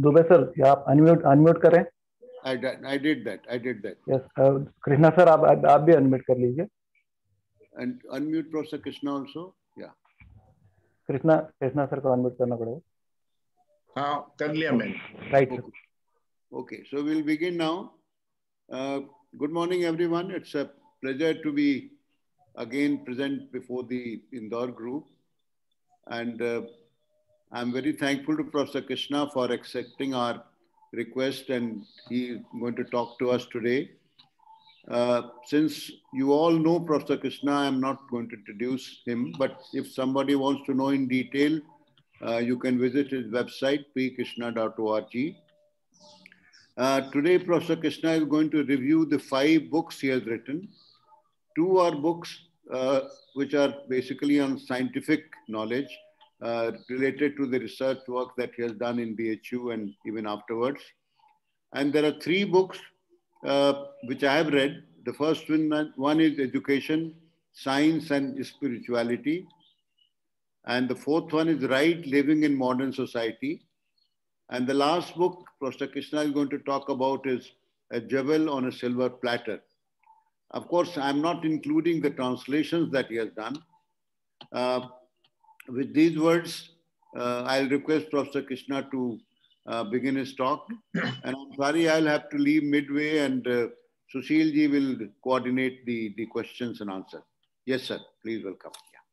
Dubey sir, क्या आप unmute करें? I did that. Yes, Krishna sir, आप भी अनम्यूट कर लीजिए. And unmute Professor Krishna also. Yeah. Krishna sir को अनम्यूट करना पड़ेगा. हाँ, कर लिया मैंने. Right. Okay, so we'll begin now. Good morning, everyone. It's a pleasure to be again present before the Indore group. And I'm very thankful to Professor Krishna for accepting our request, and he's going to talk to us today. Since you all know Professor Krishna, I'm not going to introduce him, but if somebody wants to know in detail, you can visit his website, pkrishna.org. Today, Professor Krishna is going to review the 5 books he has written. 2 are books which are basically on scientific knowledge related to the research work that he has done in BHU and even afterwards. And there are 3 books which I have read. The first one is Education, Science and Spirituality. And the 4th one is Right Living in Modern Society. And the last book Professor Krishna is going to talk about is A Jewel on a Silver Platter. Of course, I'm not including the translations that he has done. With these words, I'll request Professor Krishna to begin his talk. And I'm sorry, I'll have to leave midway, and Sushil ji will coordinate the questions and answers. Yes, sir. Please welcome. Yeah.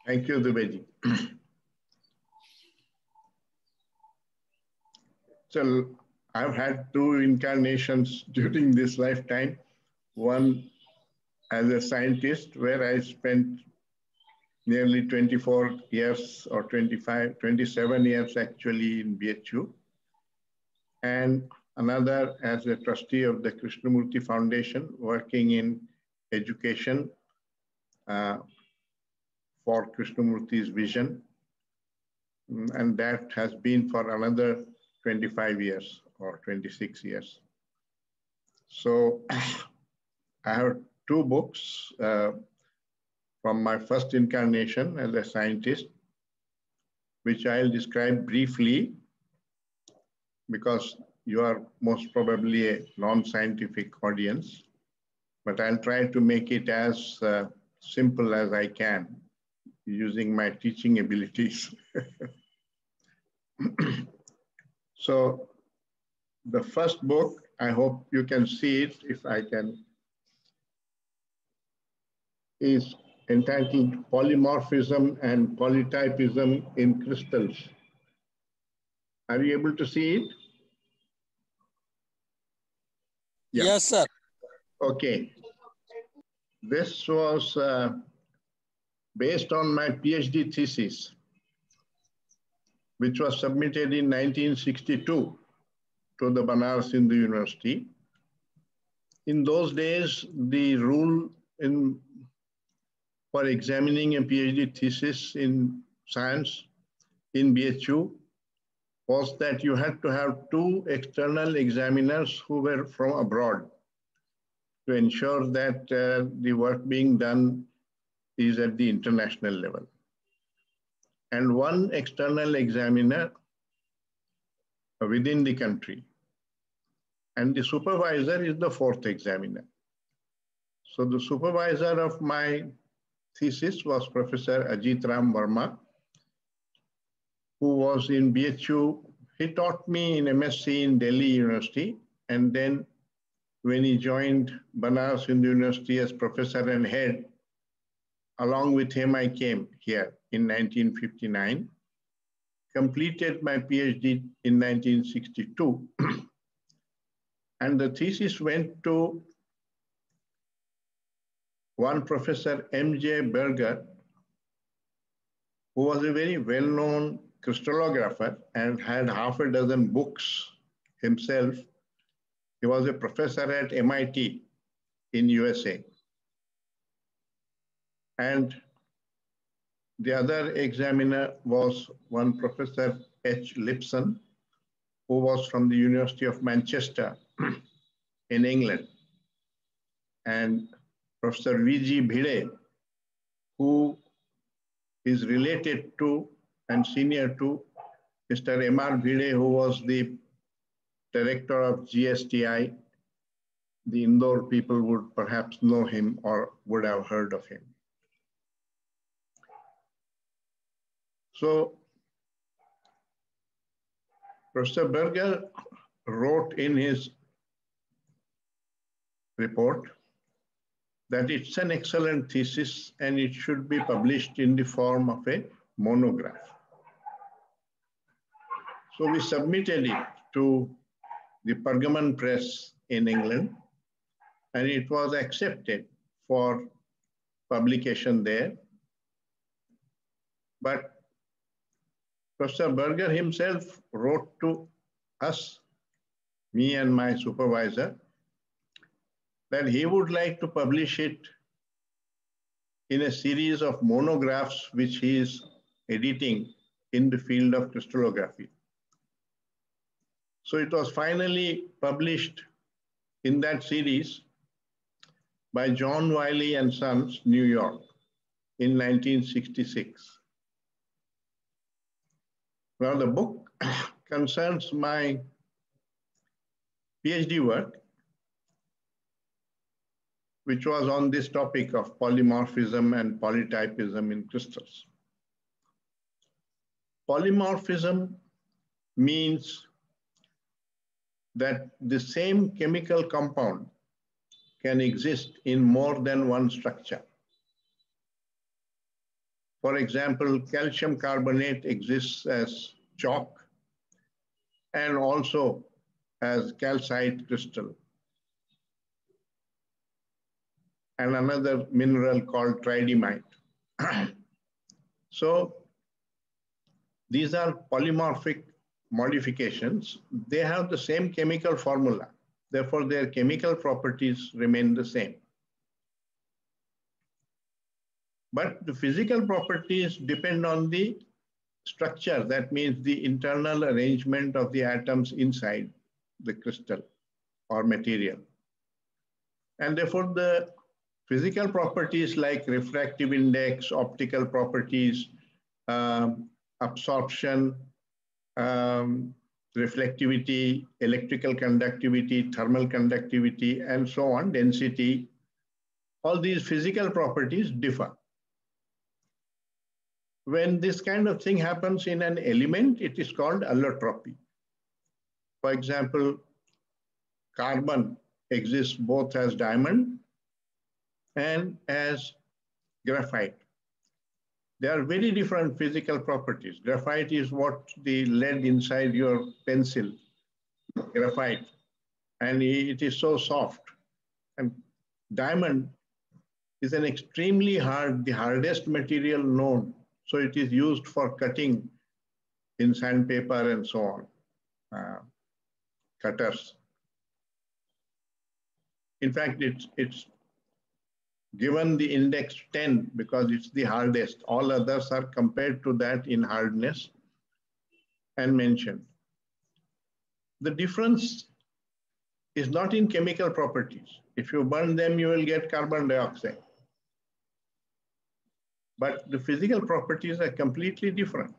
Thank you, Dubeji. So I've had 2 incarnations during this lifetime. One as a scientist, where I spent nearly 24 years or 27 years actually in BHU. And another as a trustee of the Krishnamurti Foundation, working in education for Krishnamurti's vision. And that has been for another 25 years or 26 years. So I have 2 books from my first incarnation as a scientist, which I'll describe briefly because you are most probably a non-scientific audience, but I'll try to make it as simple as I can using my teaching abilities. So the first book, I hope you can see it if I can, is entitled Polymorphism and Polytypism in Crystals. Are you able to see it? Yeah. Yes, sir. Okay. This was based on my PhD thesis, which was submitted in 1962 to the Banaras Hindu University. In those days, the rule for examining a PhD thesis in science in BHU was that you had to have 2 external examiners who were from abroad to ensure that the work being done is at the international level. And 1 external examiner within the country. And the supervisor is the 4th examiner. So the supervisor of my thesis was Professor Ajit Ram Verma, who was in BHU. He taught me in MSc in Delhi University, and then when he joined Banaras Hindu University as professor and head, along with him I came here in 1959, completed my PhD in 1962, and the thesis went to one Professor M.J. Berger, who was a very well-known crystallographer and had half a dozen books himself. He was a professor at MIT in USA. And the other examiner was one Professor H. Lipson, who was from the University of Manchester in England. And Professor V.G. Bhide, who is related to and senior to Mr. M.R. Bhide, who was the director of GSTI. The Indore people would perhaps know him or would have heard of him. So Professor Berger wrote in his report that it's an excellent thesis and it should be published in the form of a monograph. So we submitted it to the Pergamon Press in England, and it was accepted for publication there. But Professor Berger himself wrote to us, me and my supervisor, that he would like to publish it in a series of monographs which he is editing in the field of crystallography. So it was finally published in that series by John Wiley and Sons, New York, in 1966. Now the book concerns my PhD work, which was on this topic of polymorphism and polytypism in crystals. Polymorphism means that the same chemical compound can exist in more than one structure. For example, calcium carbonate exists as chalk and also as calcite crystal, and another mineral called tridymite. So these are polymorphic modifications. They have the same chemical formula. Therefore, their chemical properties remain the same. But the physical properties depend on the structure. That means the internal arrangement of the atoms inside the crystal or material. And therefore, the physical properties like refractive index, optical properties, absorption, reflectivity, electrical conductivity, thermal conductivity, and so on, density, all these physical properties differ. When this kind of thing happens in an element, it is called allotropy. For example, carbon exists both as diamond and as graphite. They are very different physical properties. Graphite is what the lead inside your pencil, graphite, and it is so soft. And diamond is an extremely hard, the hardest material known. So it is used for cutting in sandpaper and so on, cutters. In fact, it's given the index 10 because it's the hardest. All others are compared to that in hardness and mentioned. The difference is not in chemical properties. If you burn them, you will get carbon dioxide. But the physical properties are completely different.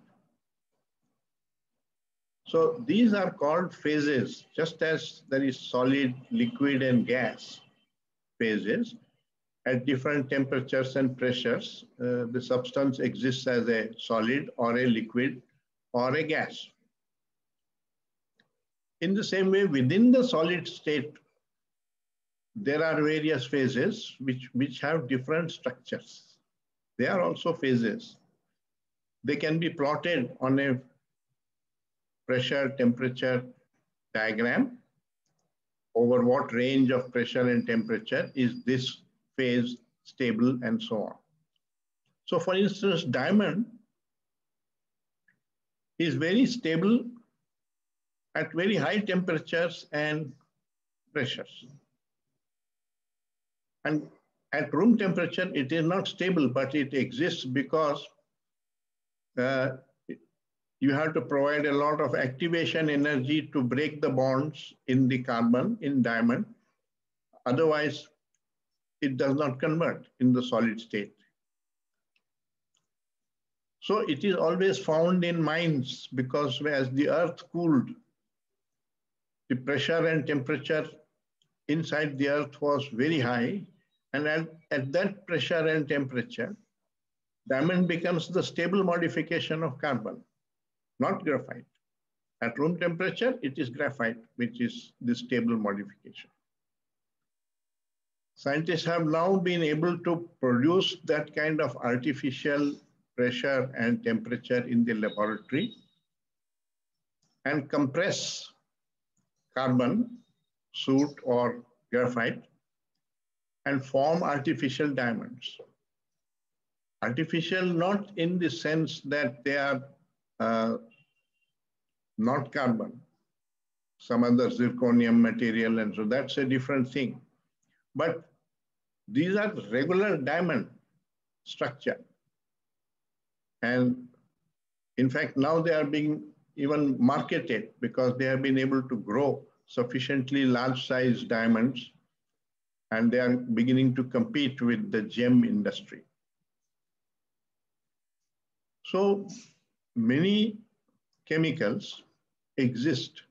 So these are called phases, just as there is solid, liquid, and gas phases. At different temperatures and pressures, the substance exists as a solid or a liquid or a gas. In the same way, within the solid state, there are various phases which have different structures. They are also phases. They can be plotted on a pressure temperature diagram over what range of pressure and temperature is this phase stable and so on. So for instance, diamond is very stable at very high temperatures and pressures. And at room temperature, it is not stable, but it exists because you have to provide a lot of activation energy to break the bonds in the carbon in diamond. Otherwise, it does not convert in the solid state. So it is always found in mines because as the earth cooled, the pressure and temperature inside the earth was very high. And at that pressure and temperature, diamond becomes the stable modification of carbon, not graphite. At room temperature, it is graphite, which is the stable modification. Scientists have now been able to produce that kind of artificial pressure and temperature in the laboratory and compress carbon, soot or graphite, and form artificial diamonds. Artificial not in the sense that they are not carbon, some other zirconium material, and so that's a different thing. But these are regular diamond structure. And in fact, now they are being even marketed because they have been able to grow sufficiently large size diamonds, and they are beginning to compete with the gem industry. So many chemicals exist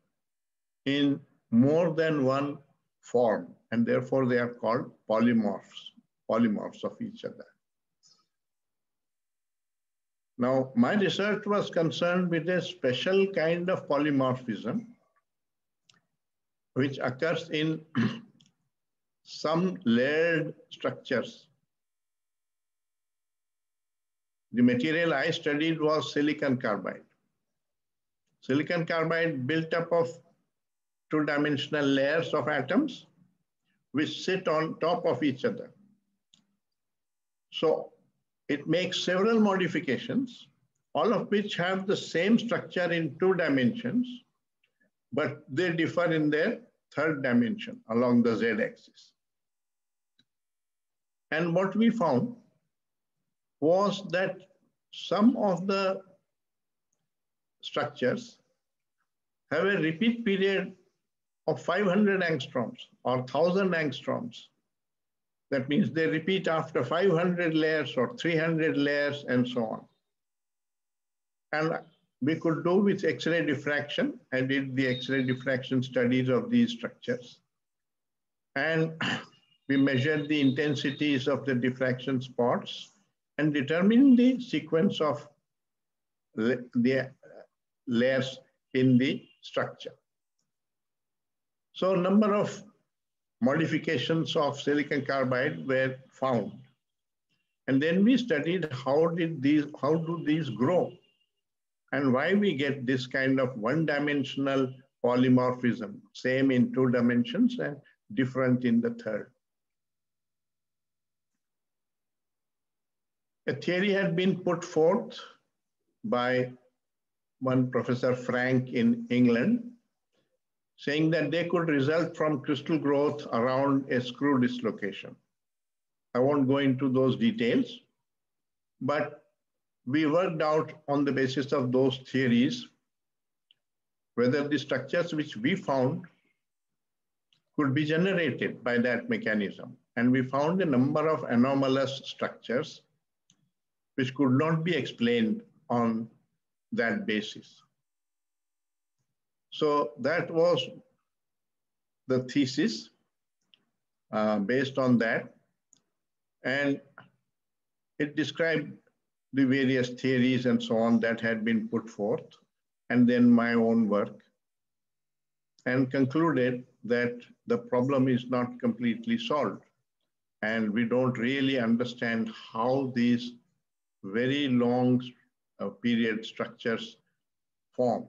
in more than one form, and therefore they are called polymorphs of each other. Now, my research was concerned with a special kind of polymorphism which occurs in some layered structures. The material I studied was silicon carbide. Silicon carbide built up of two-dimensional layers of atoms which sit on top of each other. So it makes several modifications, all of which have the same structure in 2 dimensions, but they differ in their 3rd dimension along the z-axis. And what we found was that some of the structures have a repeat period of 500 angstroms or 1000 angstroms. That means they repeat after 500 layers or 300 layers and so on. And we could do with X-ray diffraction. I did the X-ray diffraction studies of these structures. And we measured the intensities of the diffraction spots and determined the sequence of the layers in the structure. So a number of modifications of silicon carbide were found. And then we studied how do these grow and why we get this kind of one-dimensional polymorphism, same in 2 dimensions and different in the 3rd. A theory had been put forth by one Professor Frank in England, saying that they could result from crystal growth around a screw dislocation. I won't go into those details, but we worked out on the basis of those theories whether the structures which we found could be generated by that mechanism. And we found a number of anomalous structures which could not be explained on that basis. So that was the thesis based on that. And it described the various theories and so on that had been put forth, and then my own work, and concluded that the problem is not completely solved. And we don't really understand how these very long period structures form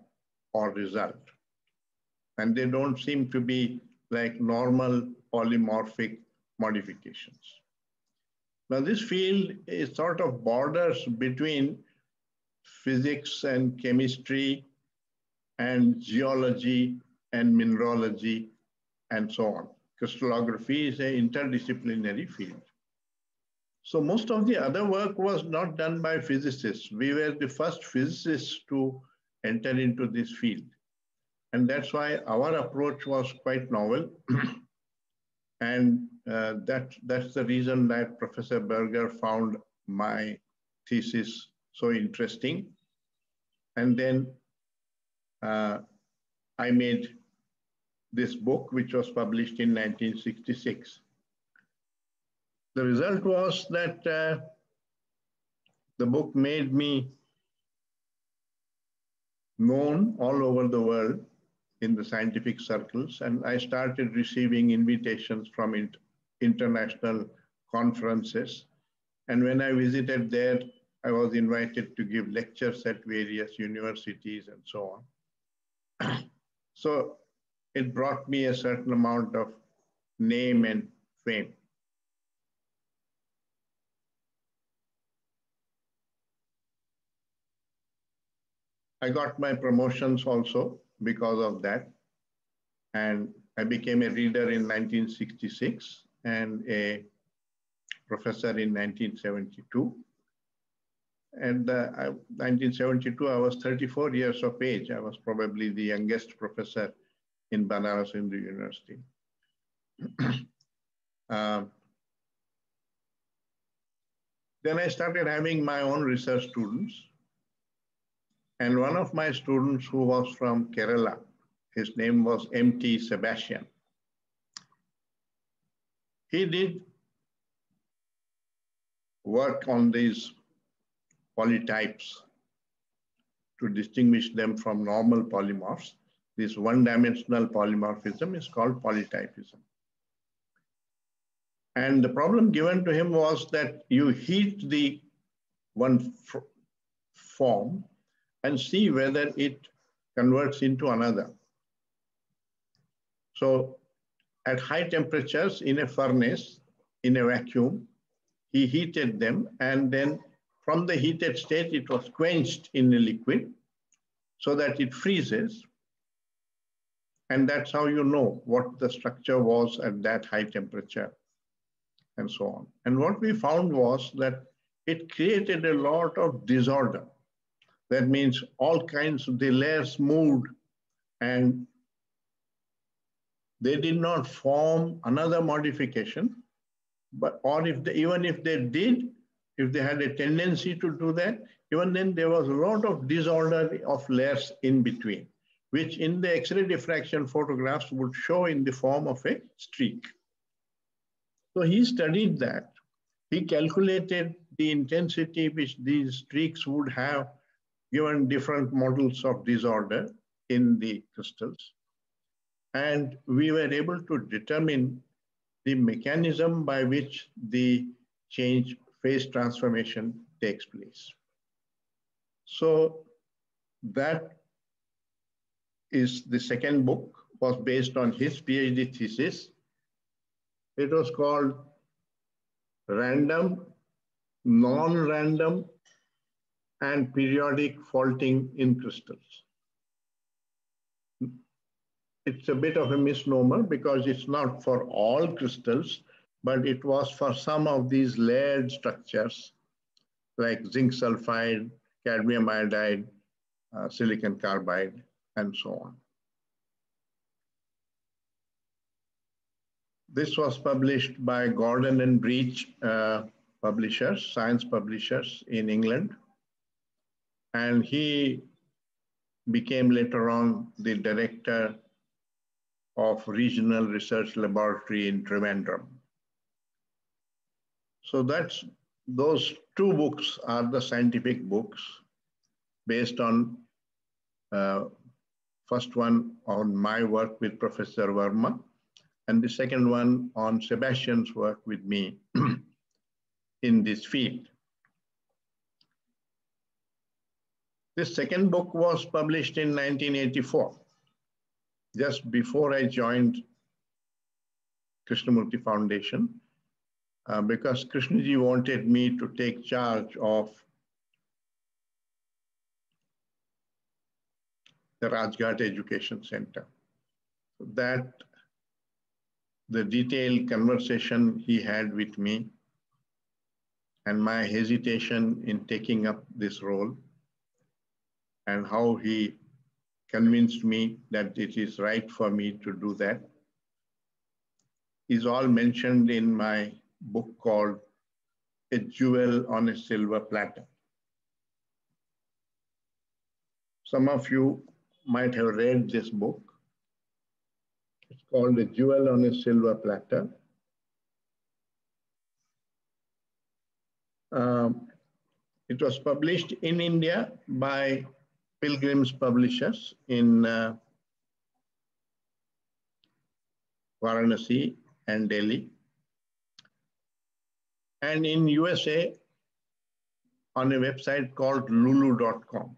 or result. And they don't seem to be like normal polymorphic modifications. Now this field is sort of borders between physics and chemistry and geology and mineralogy and so on. Crystallography is an interdisciplinary field. So most of the other work was not done by physicists. We were the first physicists to enter into this field. And that's why our approach was quite novel. And that's the reason that Professor Berger found my thesis so interesting. And then I made this book, which was published in 1966. The result was that the book made me known all over the world in the scientific circles, and I started receiving invitations from international conferences. And when I visited there, I was invited to give lectures at various universities and so on. So it brought me a certain amount of name and fame. I got my promotions also because of that. And I became a reader in 1966 and a professor in 1972. And 1972, I was 34 years of age. I was probably the youngest professor in Banaras Hindu University. Then I started having my own research students. And one of my students who was from Kerala, his name was M.T. Sebastian. He did work on these polytypes to distinguish them from normal polymorphs. This one-dimensional polymorphism is called polytypism. And the problem given to him was that you heat the one form and see whether it converts into another. So at high temperatures in a furnace, in a vacuum, he heated them, and then from the heated state, it was quenched in a liquid so that it freezes. And that's how you know what the structure was at that high temperature and so on. And what we found was that it created a lot of disorder. That means all kinds of the layers moved, and they did not form another modification. But even if they did, if they had a tendency to do that, even then there was a lot of disorder of layers in between, which in the X-ray diffraction photographs would show in the form of a streak. So he studied that. He calculated the intensity which these streaks would have given different models of disorder in the crystals. And we were able to determine the mechanism by which the change phase transformation takes place. So that is the second book, was based on his PhD thesis. It was called Random, Non-Random, and Periodic Faulting in Crystals. It's a bit of a misnomer because it's not for all crystals, but it was for some of these layered structures like zinc sulfide, cadmium iodide, silicon carbide, and so on. This was published by Gordon and Breach publishers, science publishers in England. And he became later on the director of Regional Research Laboratory in Trivandrum. So those two books are the scientific books based on first one on my work with Professor Verma, and the second one on Sebastian's work with me in this field. This second book was published in 1984, just before I joined Krishnamurti Foundation, because Krishnaji wanted me to take charge of the Rajghat Education Center. That the detailed conversation he had with me and my hesitation in taking up this role, and how he convinced me that it is right for me to do that, is all mentioned in my book called A Jewel on a Silver Platter. Some of you might have read this book. called A Jewel on a Silver Platter. It was published in India by Pilgrim's Publishers in Varanasi and Delhi, and in USA on a website called lulu.com.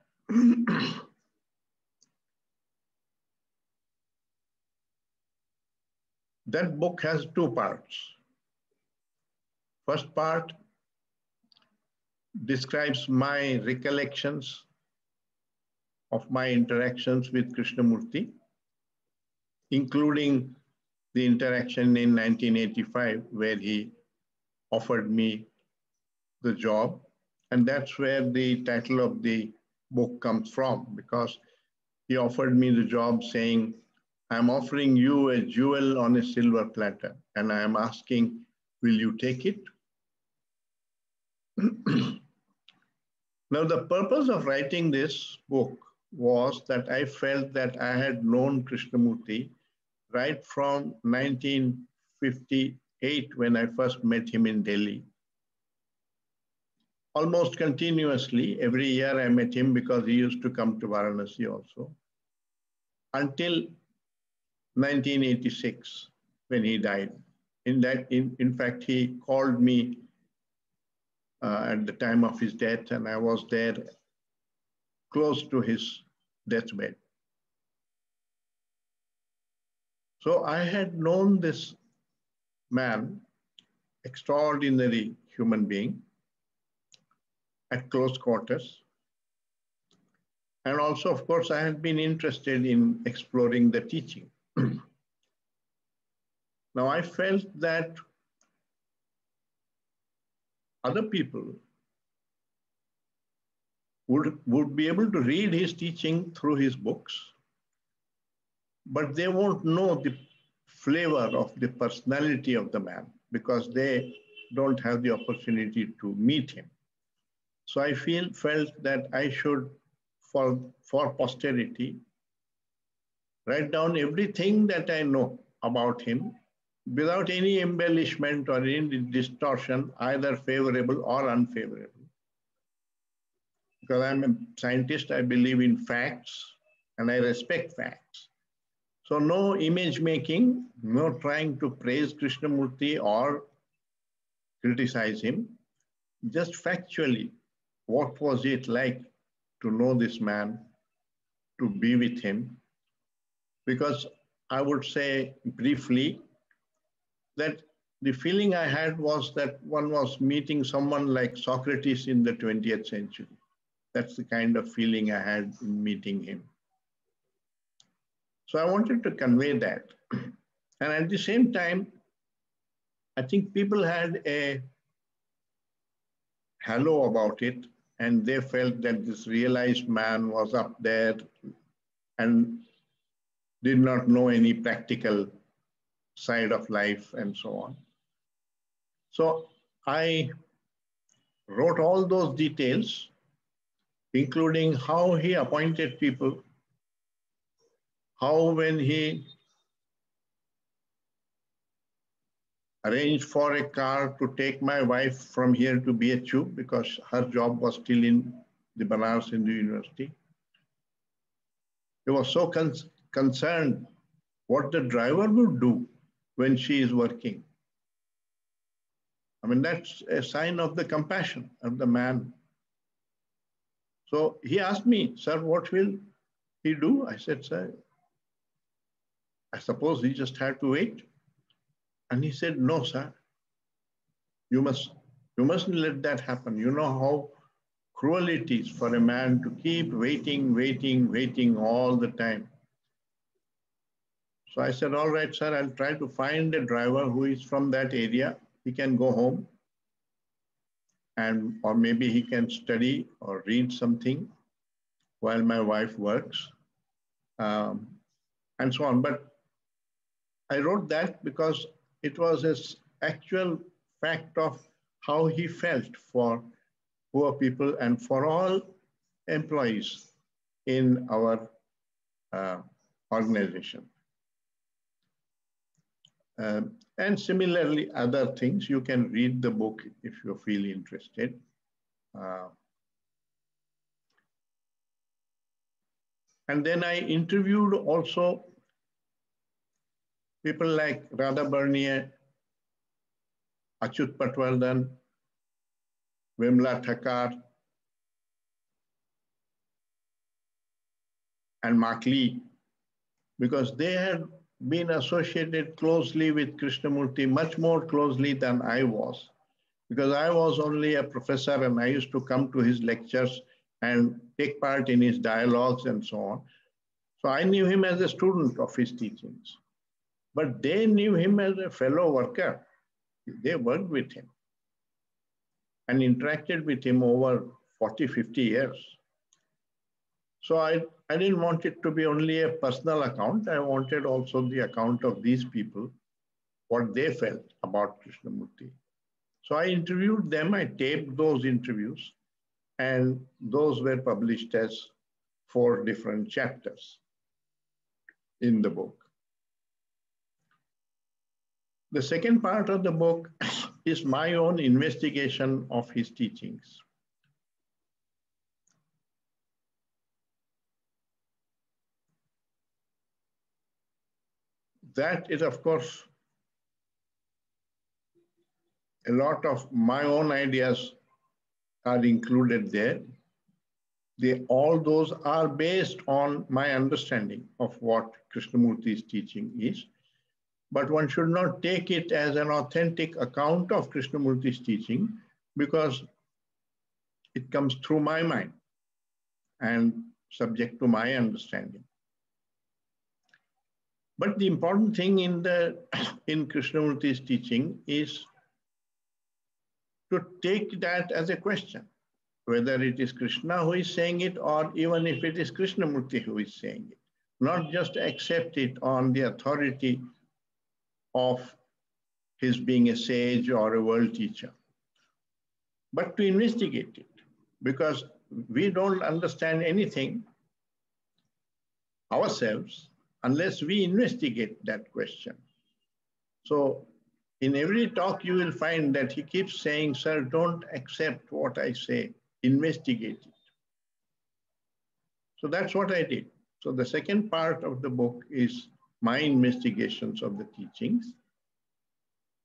That book has two parts. First part describes my recollections of my interactions with Krishnamurti, including the interaction in 1985 where he offered me the job. And that's where the title of the book comes from, because he offered me the job saying, I'm offering you a jewel on a silver platter, and I am asking, will you take it? Now, the purpose of writing this book was that I felt that I had known Krishnamurti right from 1958 when I first met him in Delhi. Almost continuously, every year I met him because he used to come to Varanasi also, until 1986 when he died. In fact, he called me at the time of his death, and I was there close to his deathbed. So I had known this man, extraordinary human being, at close quarters. And also, of course, I had been interested in exploring the teaching. Now, I felt that other people would be able to read his teaching through his books, but they won't know the flavor of the personality of the man because they don't have the opportunity to meet him. So I felt that I should, for posterity, write down everything that I know about him without any embellishment or any distortion, either favorable or unfavorable. Because I'm a scientist, I believe in facts and I respect facts. So no image making, no trying to praise Krishnamurti or criticize him, just factually, what was it like to know this man, to be with him? Because I would say briefly that the feeling I had was that one was meeting someone like Socrates in the 20th century. That's the kind of feeling I had in meeting him. So I wanted to convey that. And at the same time, I think people had a halo about it, and they felt that this realized man was up there and did not know any practical side of life and so on. So I wrote all those details, including how he appointed people, how when he arranged for a car to take my wife from here to BHU because her job was still in the Banaras Hindu University. He was so concerned what the driver would do when she is working. I mean, that's a sign of the compassion of the man. So he asked me, sir, what will he do? I said, sir, I suppose he just had to wait. And he said, no, sir, you mustn't let that happen. You know how cruel it is for a man to keep waiting all the time. So I said, all right, sir, I'll try to find a driver who is from that area. He can go home or maybe he can study or read something while my wife works and so on. But I wrote that because it was an actual fact of how he felt for poor people and for all employees in our organization. And similarly, other things, you can read the book if you feel interested. And then I interviewed also people like Radha Bernier, Achyut Patwardhan, Vimla Thakar, and Mark Lee, because they had been associated closely with Krishnamurti, much more closely than I was, because I was only a professor and I used to come to his lectures and take part in his dialogues and so on. So I knew him as a student of his teachings, but they knew him as a fellow worker. They worked with him and interacted with him over 40, 50 years. So I didn't want it to be only a personal account. I wanted also the account of these people, what they felt about Krishnamurti. So I interviewed them, I taped those interviews, and those were published as 4 different chapters in the book. The second part of the book is my own investigation of his teachings. That is, of course, a lot of my own ideas are included there. All those are based on my understanding of what Krishnamurti's teaching is. But one should not take it as an authentic account of Krishnamurti's teaching, because it comes through my mind and subject to my understanding. But the important thing in Krishnamurti's teaching is to take that as a question, whether it is Krishna who is saying it or even if it is Krishnamurti who is saying it, not just accept it on the authority of his being a sage or a world teacher, but to investigate it, because we don't understand anything ourselves unless we investigate that question. So in every talk, you will find that he keeps saying, sir, don't accept what I say, investigate it. So that's what I did. So the second part of the book is my investigations of the teachings.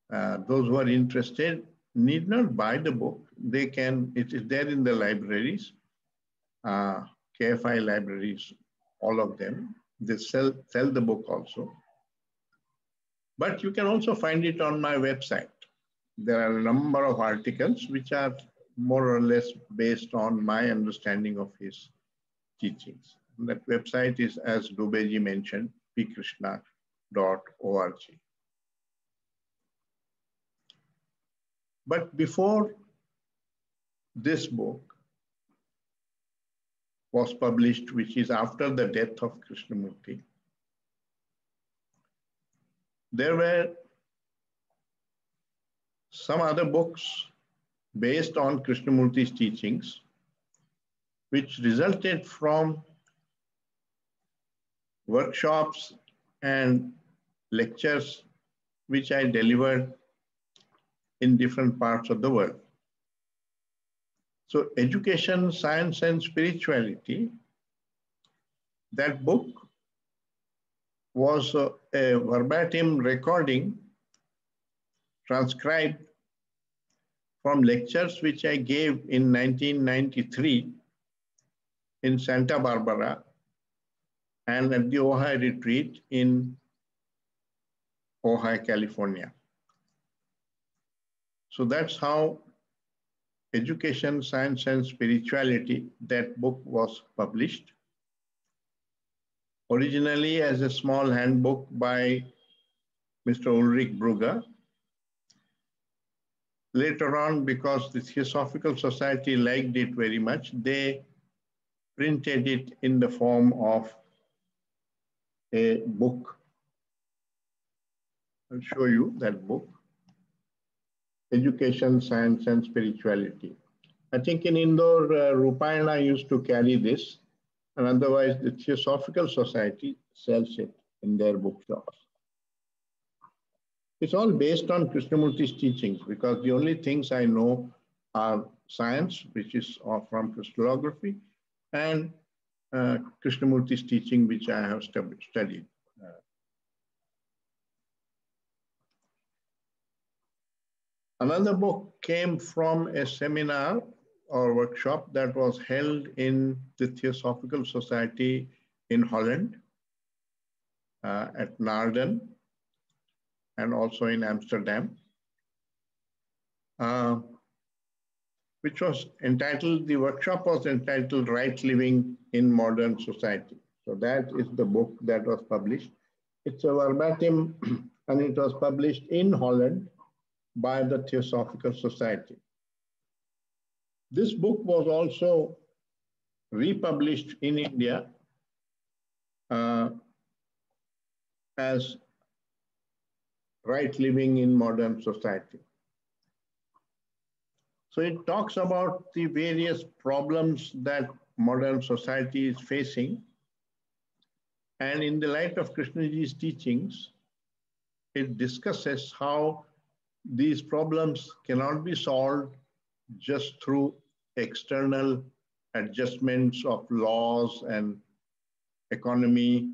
Those who are interested need not buy the book. They can, it is there in the libraries, KFI libraries, all of them. They sell the book also. But you can also find it on my website. There are a number of articles which are more or less based on my understanding of his teachings. That website is, as Dubeji mentioned, pkrishna.org. But before this book was published, which is after the death of Krishnamurti, there were some other books based on Krishnamurti's teachings, which resulted from workshops and lectures which I delivered in different parts of the world. So Education, Science and Spirituality, that book was a verbatim recording transcribed from lectures which I gave in 1993 in Santa Barbara and at the Ojai retreat in Ojai, California. So that's how Education, Science and Spirituality, that book was published. Originally as a small handbook by Mr. Ulrich Brugger. Later on, because the Theosophical Society liked it very much, they printed it in the form of a book. I'll show you that book, Education, Science and Spirituality. I think in Indore, Rupayana used to carry this, and otherwise the Theosophical Society sells it in their bookshops. It's all based on Krishnamurti's teachings, because the only things I know are science, which is from crystallography, and Krishnamurti's teaching, which I have studied. Another book came from a seminar or workshop that was held in the Theosophical Society in Holland, at Naarden, and also in Amsterdam, which was entitled, the workshop was entitled Right Living in Modern Society. So that is the book that was published. It's a verbatim, and it was published in Holland by the Theosophical Society. This book was also republished in India as Right Living in Modern Society. So it talks about the various problems that modern society is facing. And in the light of Krishnaji's teachings, it discusses how these problems cannot be solved just through external adjustments of laws and economy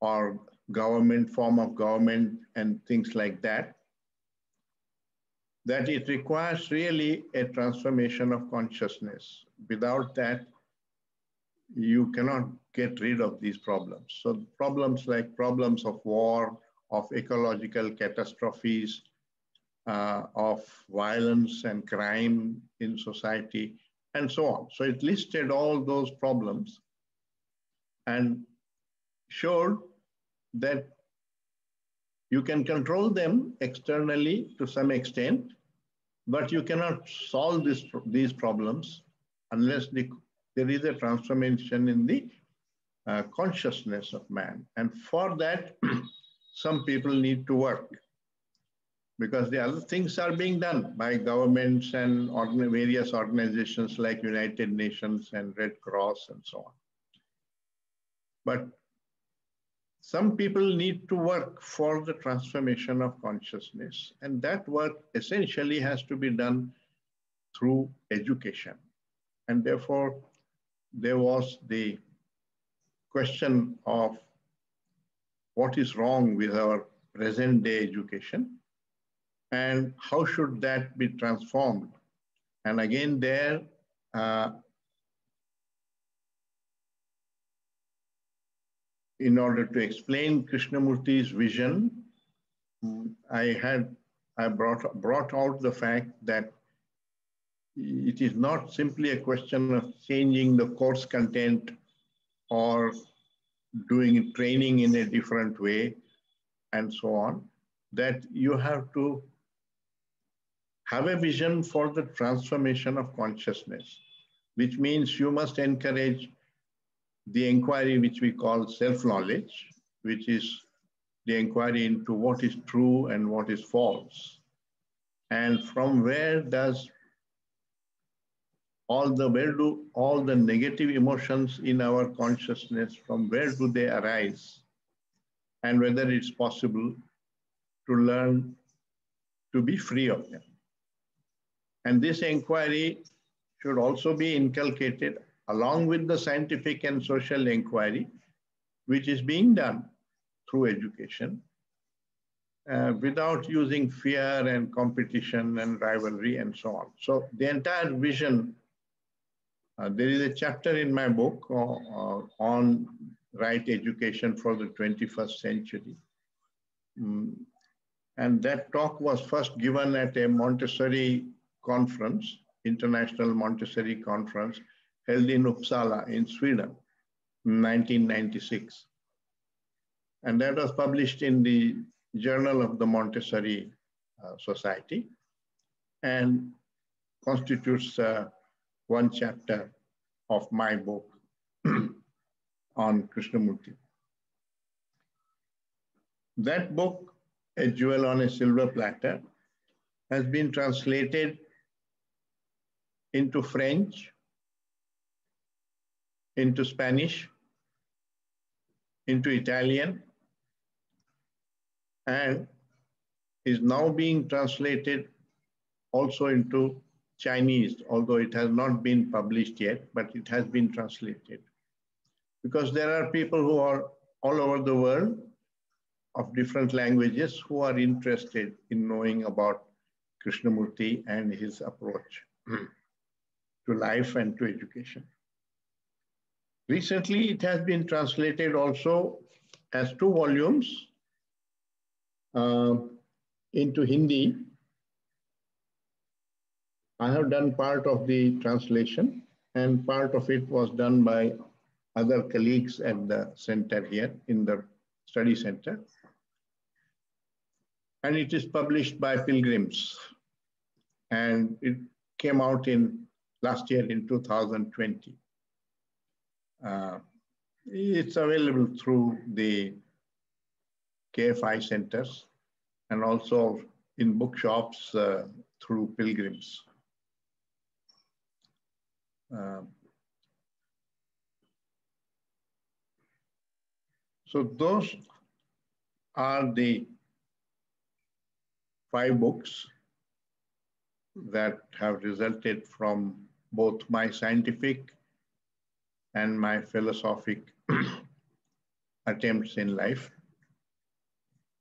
or government, form of government and things like that, that it requires really a transformation of consciousness. Without that, you cannot get rid of these problems. So problems like problems of war, of ecological catastrophes, of violence and crime in society, and so on. So it listed all those problems and showed that you can control them externally to some extent, but you cannot solve these problems unless there is a transformation in the consciousness of man. And for that, some people need to work, because the other things are being done by governments and various organizations like United Nations and Red Cross and so on. But some people need to work for the transformation of consciousness, and that work essentially has to be done through education. And therefore, there was the question of what is wrong with our present day education and how should that be transformed. And again, there, in order to explain Krishnamurti's vision, I brought out the fact that it is not simply a question of changing the course content or doing training in a different way and so on, that you have to have a vision for the transformation of consciousness, which means you must encourage the inquiry which we call self-knowledge, which is the inquiry into what is true and what is false. And from where does where do all the negative emotions in our consciousness, from where do they arise? And whether it's possible to learn to be free of them. And this inquiry should also be inculcated along with the scientific and social inquiry, which is being done through education, without using fear and competition and rivalry and so on. So the entire vision, there is a chapter in my book on right education for the 21st century. And that talk was first given at a Montessori conference, International Montessori Conference, held in Uppsala in Sweden in 1996. And that was published in the Journal of the Montessori Society and constitutes one chapter of my book on Krishnamurti. That book, A Jewel on a Silver Platter, has been translated into French, into Spanish, into Italian, and is now being translated also into Chinese, although it has not been published yet, but it has been translated. Because there are people who are all over the world of different languages who are interested in knowing about Krishnamurti and his approach to life and to education. Recently, it has been translated also as 2 volumes into Hindi. I have done part of the translation, and part of it was done by other colleagues at the center here in the study center. And it is published by Pilgrims. And it came out last year in 2020. It's available through the KFI centers and also in bookshops through Pilgrims. So those are the 5 books that have resulted from both my scientific and my philosophic attempts in life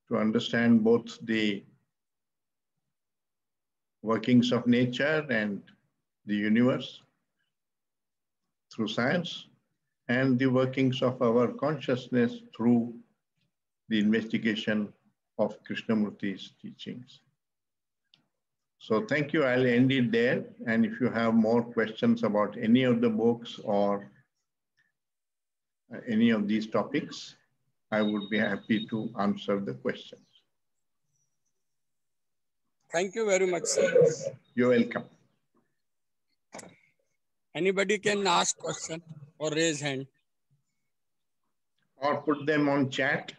to understand both the workings of nature and the universe through science, and the workings of our consciousness through the investigation of Krishnamurti's teachings. So thank you, I'll end it there. And if you have more questions about any of the books or any of these topics, I would be happy to answer the questions. Thank you very much, sir. You're welcome. Anybody can ask question or raise hand. Or put them on chat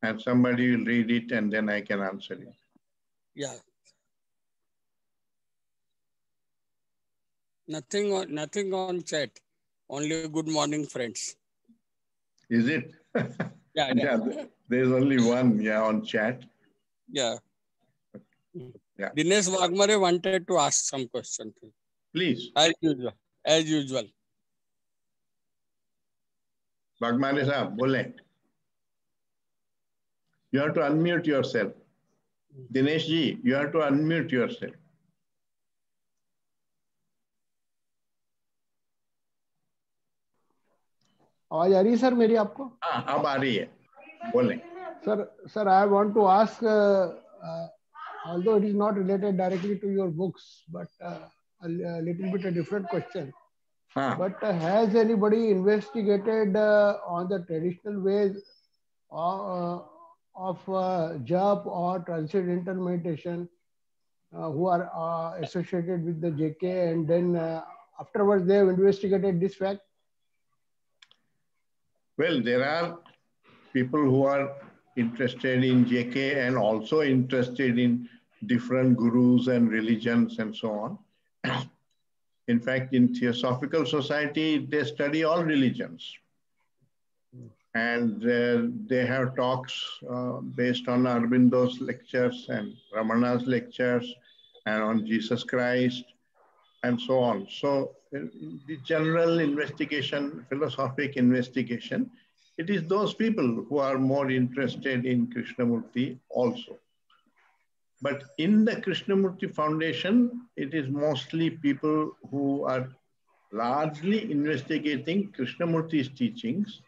and somebody will read it and then I can answer it. Yeah. Nothing on chat. Only good morning, friends. Is it? Yeah. Yeah, there's only one on chat. Yeah. Yeah. Dinesh Wagmare wanted to ask some question. Please. As usual. Wagmare sahab, bole. You have to unmute yourself. Dinesh ji, you have to unmute yourself. आवाज आ रही है sir मेरी आपको? हाँ, अब आ रही है, बोलें. Sir, I want to ask, although it is not related directly to your books, but a little bit a different question. But has anybody investigated on the traditional ways of japa or transcendental meditation who are associated with the JK, and then afterwards they have investigated this fact? Well, there are people who are interested in JK and also interested in different gurus and religions and so on. In fact, in Theosophical Society, they study all religions. And they have talks based on Aurobindo's lectures and Ramana's lectures and on Jesus Christ and so on. So the general investigation, philosophic investigation, it is those people who are more interested in Krishnamurti also. But in the Krishnamurti Foundation, it is mostly people who are largely investigating Krishnamurti's teachings,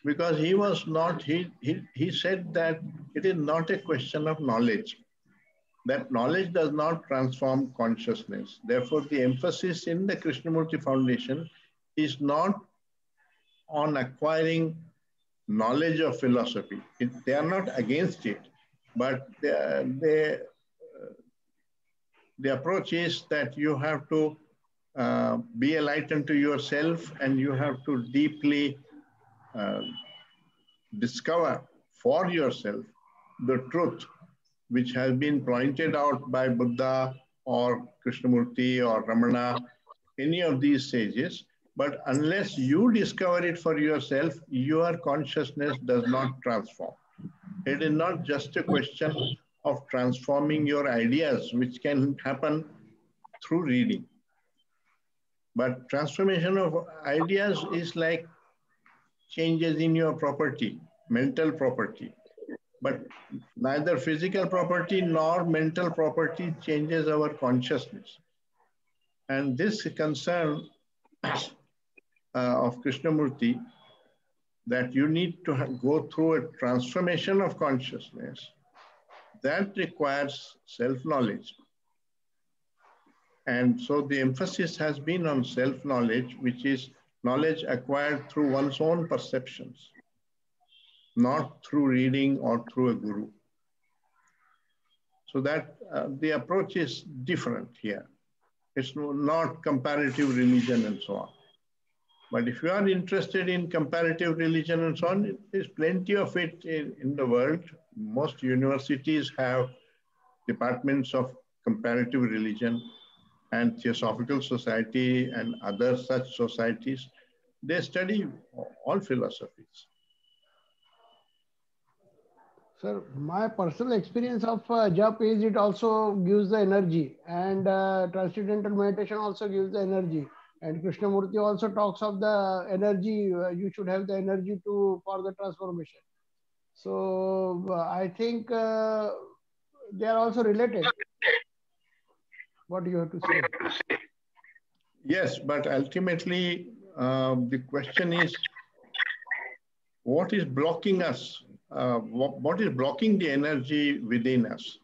because he was not, he said that it is not a question of knowledge. That knowledge does not transform consciousness. Therefore, the emphasis in the Krishnamurti Foundation is not on acquiring knowledge of philosophy. They are not against it, but the approach is that you have to be a light unto yourself, and you have to deeply discover for yourself the truth which has been pointed out by Buddha or Krishnamurti or Ramana, any of these sages. But unless you discover it for yourself, your consciousness does not transform. It is not just a question of transforming your ideas, which can happen through reading. But transformation of ideas is like changes in your property, mental property. But neither physical property nor mental property changes our consciousness. And this concern of Krishnamurti, that you need to go through a transformation of consciousness, that requires self-knowledge. And so the emphasis has been on self-knowledge, which is knowledge acquired through one's own perceptions, not through reading or through a guru. So that the approach is different here. It's not comparative religion and so on. But if you are interested in comparative religion and so on, there's plenty of it in the world. Most universities have departments of comparative religion, and Theosophical Society and other such societies, they study all philosophies. Sir, my personal experience of jap is it also gives the energy, and transcendental meditation also gives the energy. And Krishnamurti also talks of the energy, you should have the energy for the transformation. So I think they are also related. What do you have to say? Yes, but ultimately the question is, what is blocking us? What is blocking the energy within us?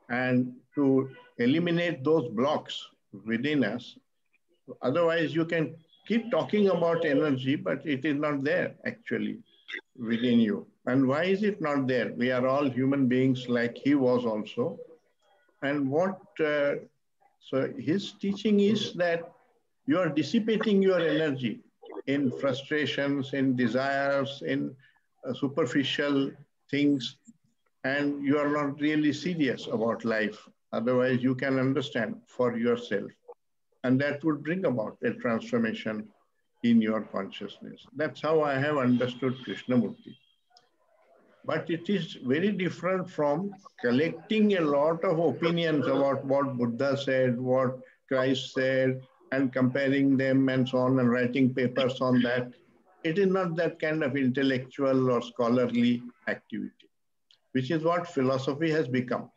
And to eliminate those blocks within us, otherwise you can keep talking about energy, but it is not there actually within you. And why is it not there? We are all human beings like he was also. And so his teaching is that you are dissipating your energy in frustrations, in desires, in superficial things, and you are not really serious about life. Otherwise, you can understand for yourself. And that would bring about a transformation in your consciousness. That's how I have understood Krishnamurti. But it is very different from collecting a lot of opinions about what Buddha said, what Christ said, and comparing them and so on, and writing papers on that. It is not that kind of intellectual or scholarly activity, which is what philosophy has become.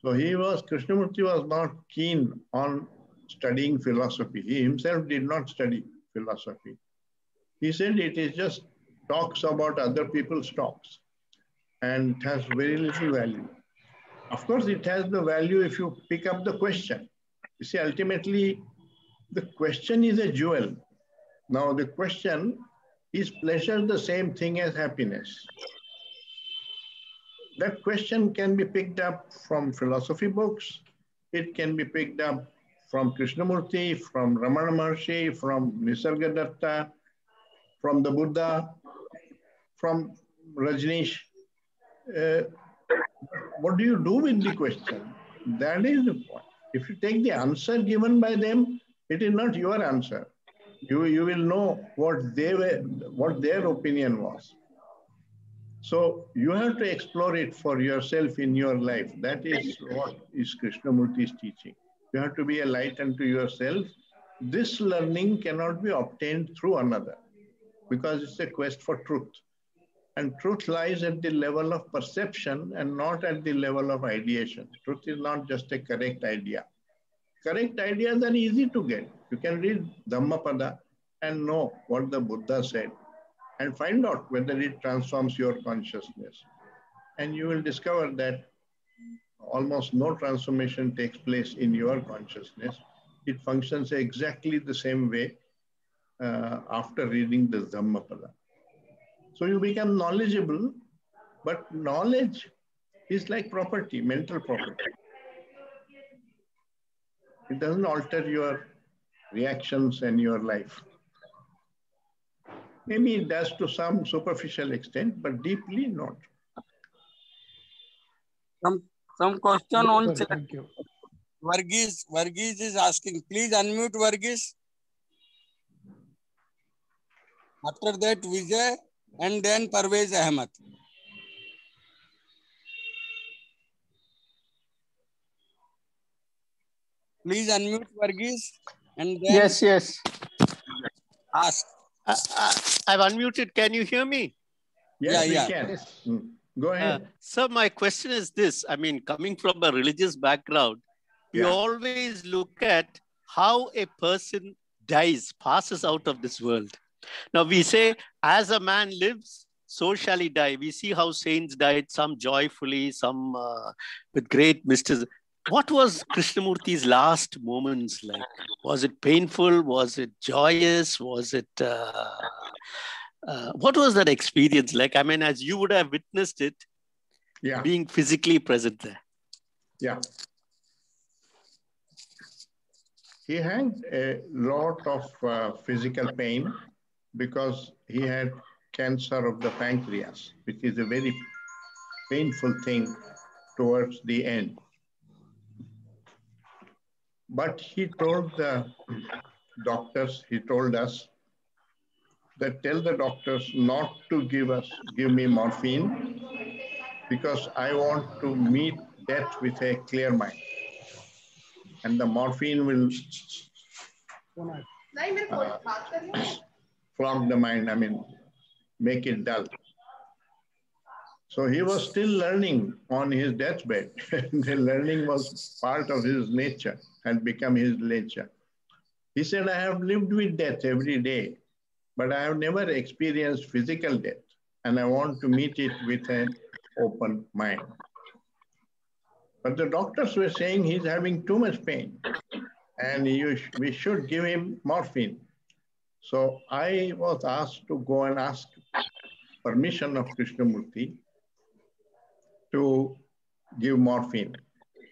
So Krishnamurti was not keen on studying philosophy. He himself did not study philosophy. He said it is just talks about other people's talks, and it has very little value. Of course, it has the value if you pick up the question. You see, ultimately, the question is a jewel. Now, the question is pleasure the same thing as happiness? That question can be picked up from philosophy books. It can be picked up from Krishnamurti, from Ramana Maharshi, from Nisargadatta, from the Buddha, from Rajneesh. What do you do with the question? That is the point. If you take the answer given by them, it is not your answer. You will know what their opinion was. So you have to explore it for yourself in your life. That is what is Krishnamurti's teaching. You have to be a light unto yourself. This learning cannot be obtained through another, because it's a quest for truth. And truth lies at the level of perception and not at the level of ideation. Truth is not just a correct idea. Correct ideas are easy to get. You can read Dhammapada and know what the Buddha said and find out whether it transforms your consciousness. And you will discover that almost no transformation takes place in your consciousness. It functions exactly the same way after reading the Dhammapada. So you become knowledgeable, but knowledge is like property, mental property. It doesn't alter your reactions and your life. Maybe it does to some superficial extent, but deeply not. Some question on chat. Thank you. Varghese is asking, please unmute Varghese. After that, Vijay, and then Parvez Ahmed. Please unmute Varghese and then Yes. ask. I've unmuted. Can you hear me? Yes, we Yeah. can. Yes. Go ahead. Sir, my question is this. I mean, coming from a religious background, we Yeah. always look at how a person dies, passes out of this world. Now we say, as a man lives, so shall he die. We see how saints died, some joyfully, some with great mysticism. What was Krishnamurti's last moments like? Was it painful? Was it joyous? Was it... what was that experience like? I mean, as you would have witnessed it, being physically present there. Yeah. He had a lot of physical pain because he had cancer of the pancreas, which is a very painful thing towards the end. But he told the doctors, he told us that tell the doctors not to give me morphine because I want to meet death with a clear mind. And the morphine will flog the mind, I mean, make it dull. So he was still learning on his deathbed. The learning was part of his nature, had become his nature. He said, I have lived with death every day, but I have never experienced physical death, and I want to meet it with an open mind. But the doctors were saying he's having too much pain, and we should give him morphine. So I was asked to go and ask permission of Krishnamurti to give morphine.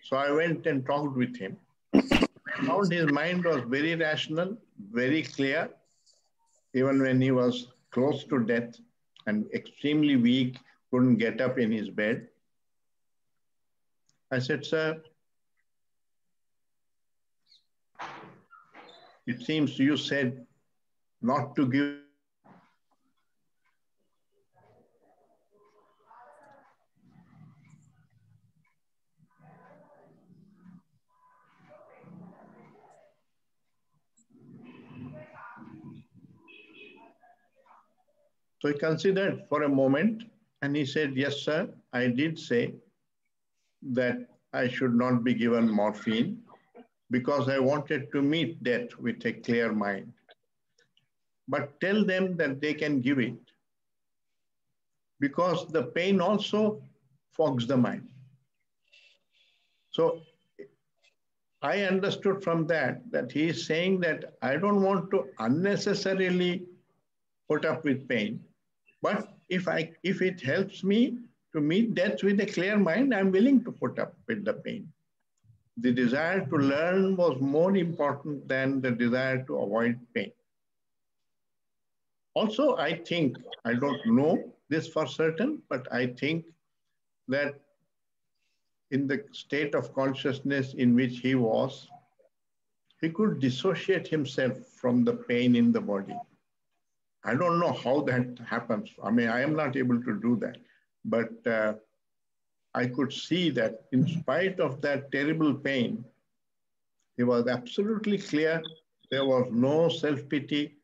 So I went and talked with him. I found his mind was very rational, very clear, even when he was close to death and extremely weak, couldn't get up in his bed. I said, sir, it seems you said not to give. So he considered for a moment and he said, yes, sir, I did say that I should not be given morphine because I wanted to meet death with a clear mind. But tell them that they can give it because the pain also fogs the mind. So I understood from that he is saying that I don't want to unnecessarily put up with pain, but if it helps me to meet death with a clear mind, I'm willing to put up with the pain. The desire to learn was more important than the desire to avoid pain. Also, I think, I don't know this for certain, but I think that in the state of consciousness in which he was, he could dissociate himself from the pain in the body. I don't know how that happens. I mean, I am not able to do that, but I could see that in spite of that terrible pain, he was absolutely clear. There was no self-pity,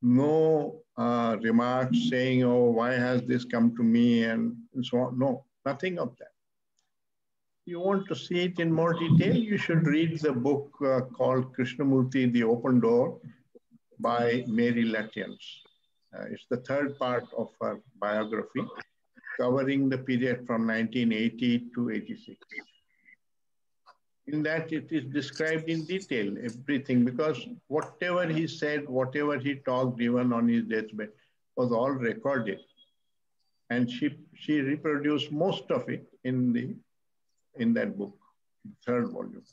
no remarks saying, oh, why has this come to me and so on. No, nothing of that. You want to see it in more detail, you should read the book called Krishnamurti, The Open Door by Mary Latians. It's the third part of her biography, covering the period from 1980 to 86. In that, it is described in detail, everything, because whatever he said, whatever he talked, even on his deathbed, was all recorded. And she reproduced most of it in that book, the third volume.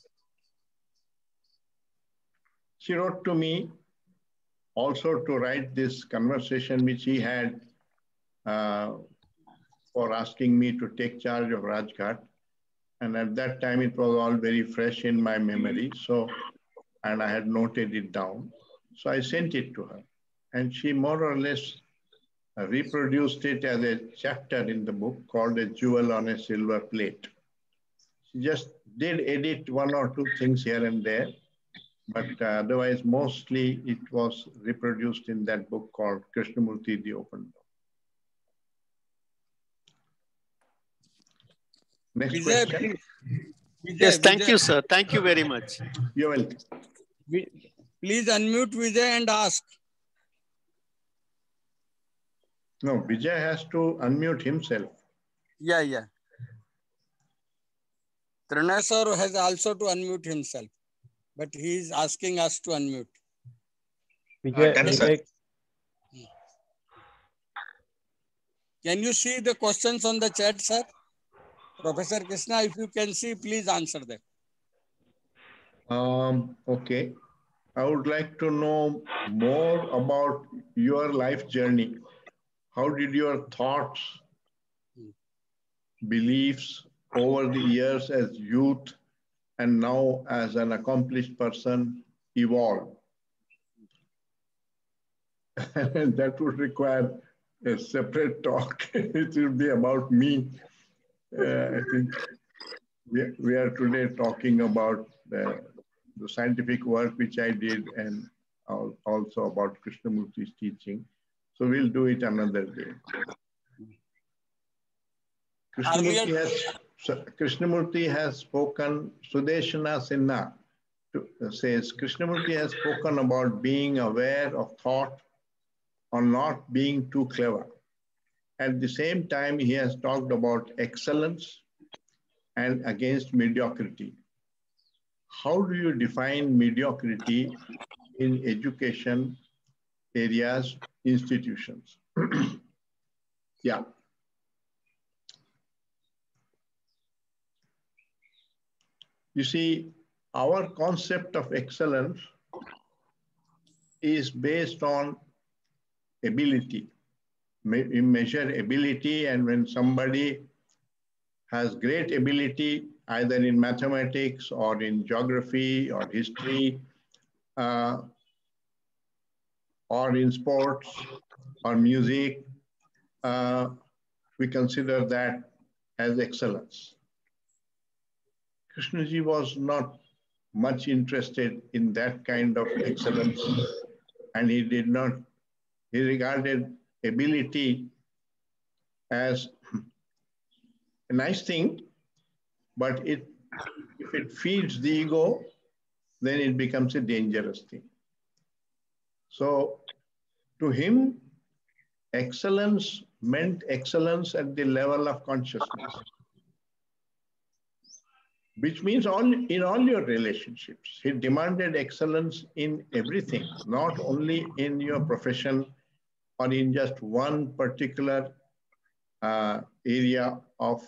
She wrote to me also to write this conversation which he had for asking me to take charge of Rajghat. And at that time, it was all very fresh in my memory. And I had noted it down. So I sent it to her. And she more or less reproduced it as a chapter in the book called A Jewel on a Silver Plate. just did edit one or two things here and there, but otherwise mostly it was reproduced in that book called Krishnamurti, The Open Door. Next Vijay, question. Yes, thank you, sir. Thank you very much. You're welcome. Please unmute Vijay and ask. No, Vijay has to unmute himself. Yeah. Trinay sir has also to unmute himself, but he is asking us to unmute. Vijay, can you see the questions on the chat, sir? Professor Krishna, if you can see, please answer them. Okay. I would like to know more about your life journey. How did your thoughts, beliefs over the years as youth and now as an accomplished person evolve? And that would require a separate talk. It will be about me. I think we are today talking about the scientific work which I did and also about Krishnamurti's teaching. So we'll do it another day. Krishnamurti has spoken, Sudeshana Sinha says, Krishnamurti has spoken about being aware of thought or not being too clever. At the same time, he has talked about excellence and against mediocrity. How do you define mediocrity in education areas, institutions? Yeah. You see, our concept of excellence is based on ability. We measure ability, and when somebody has great ability, either in mathematics or in geography or history, or in sports or music, we consider that as excellence. Krishnaji was not much interested in that kind of excellence, and he regarded ability as a nice thing, but if it feeds the ego, then it becomes a dangerous thing. So to him, excellence meant excellence at the level of consciousness, which means in all your relationships. He demanded excellence in everything, not only in your profession or in just one particular area of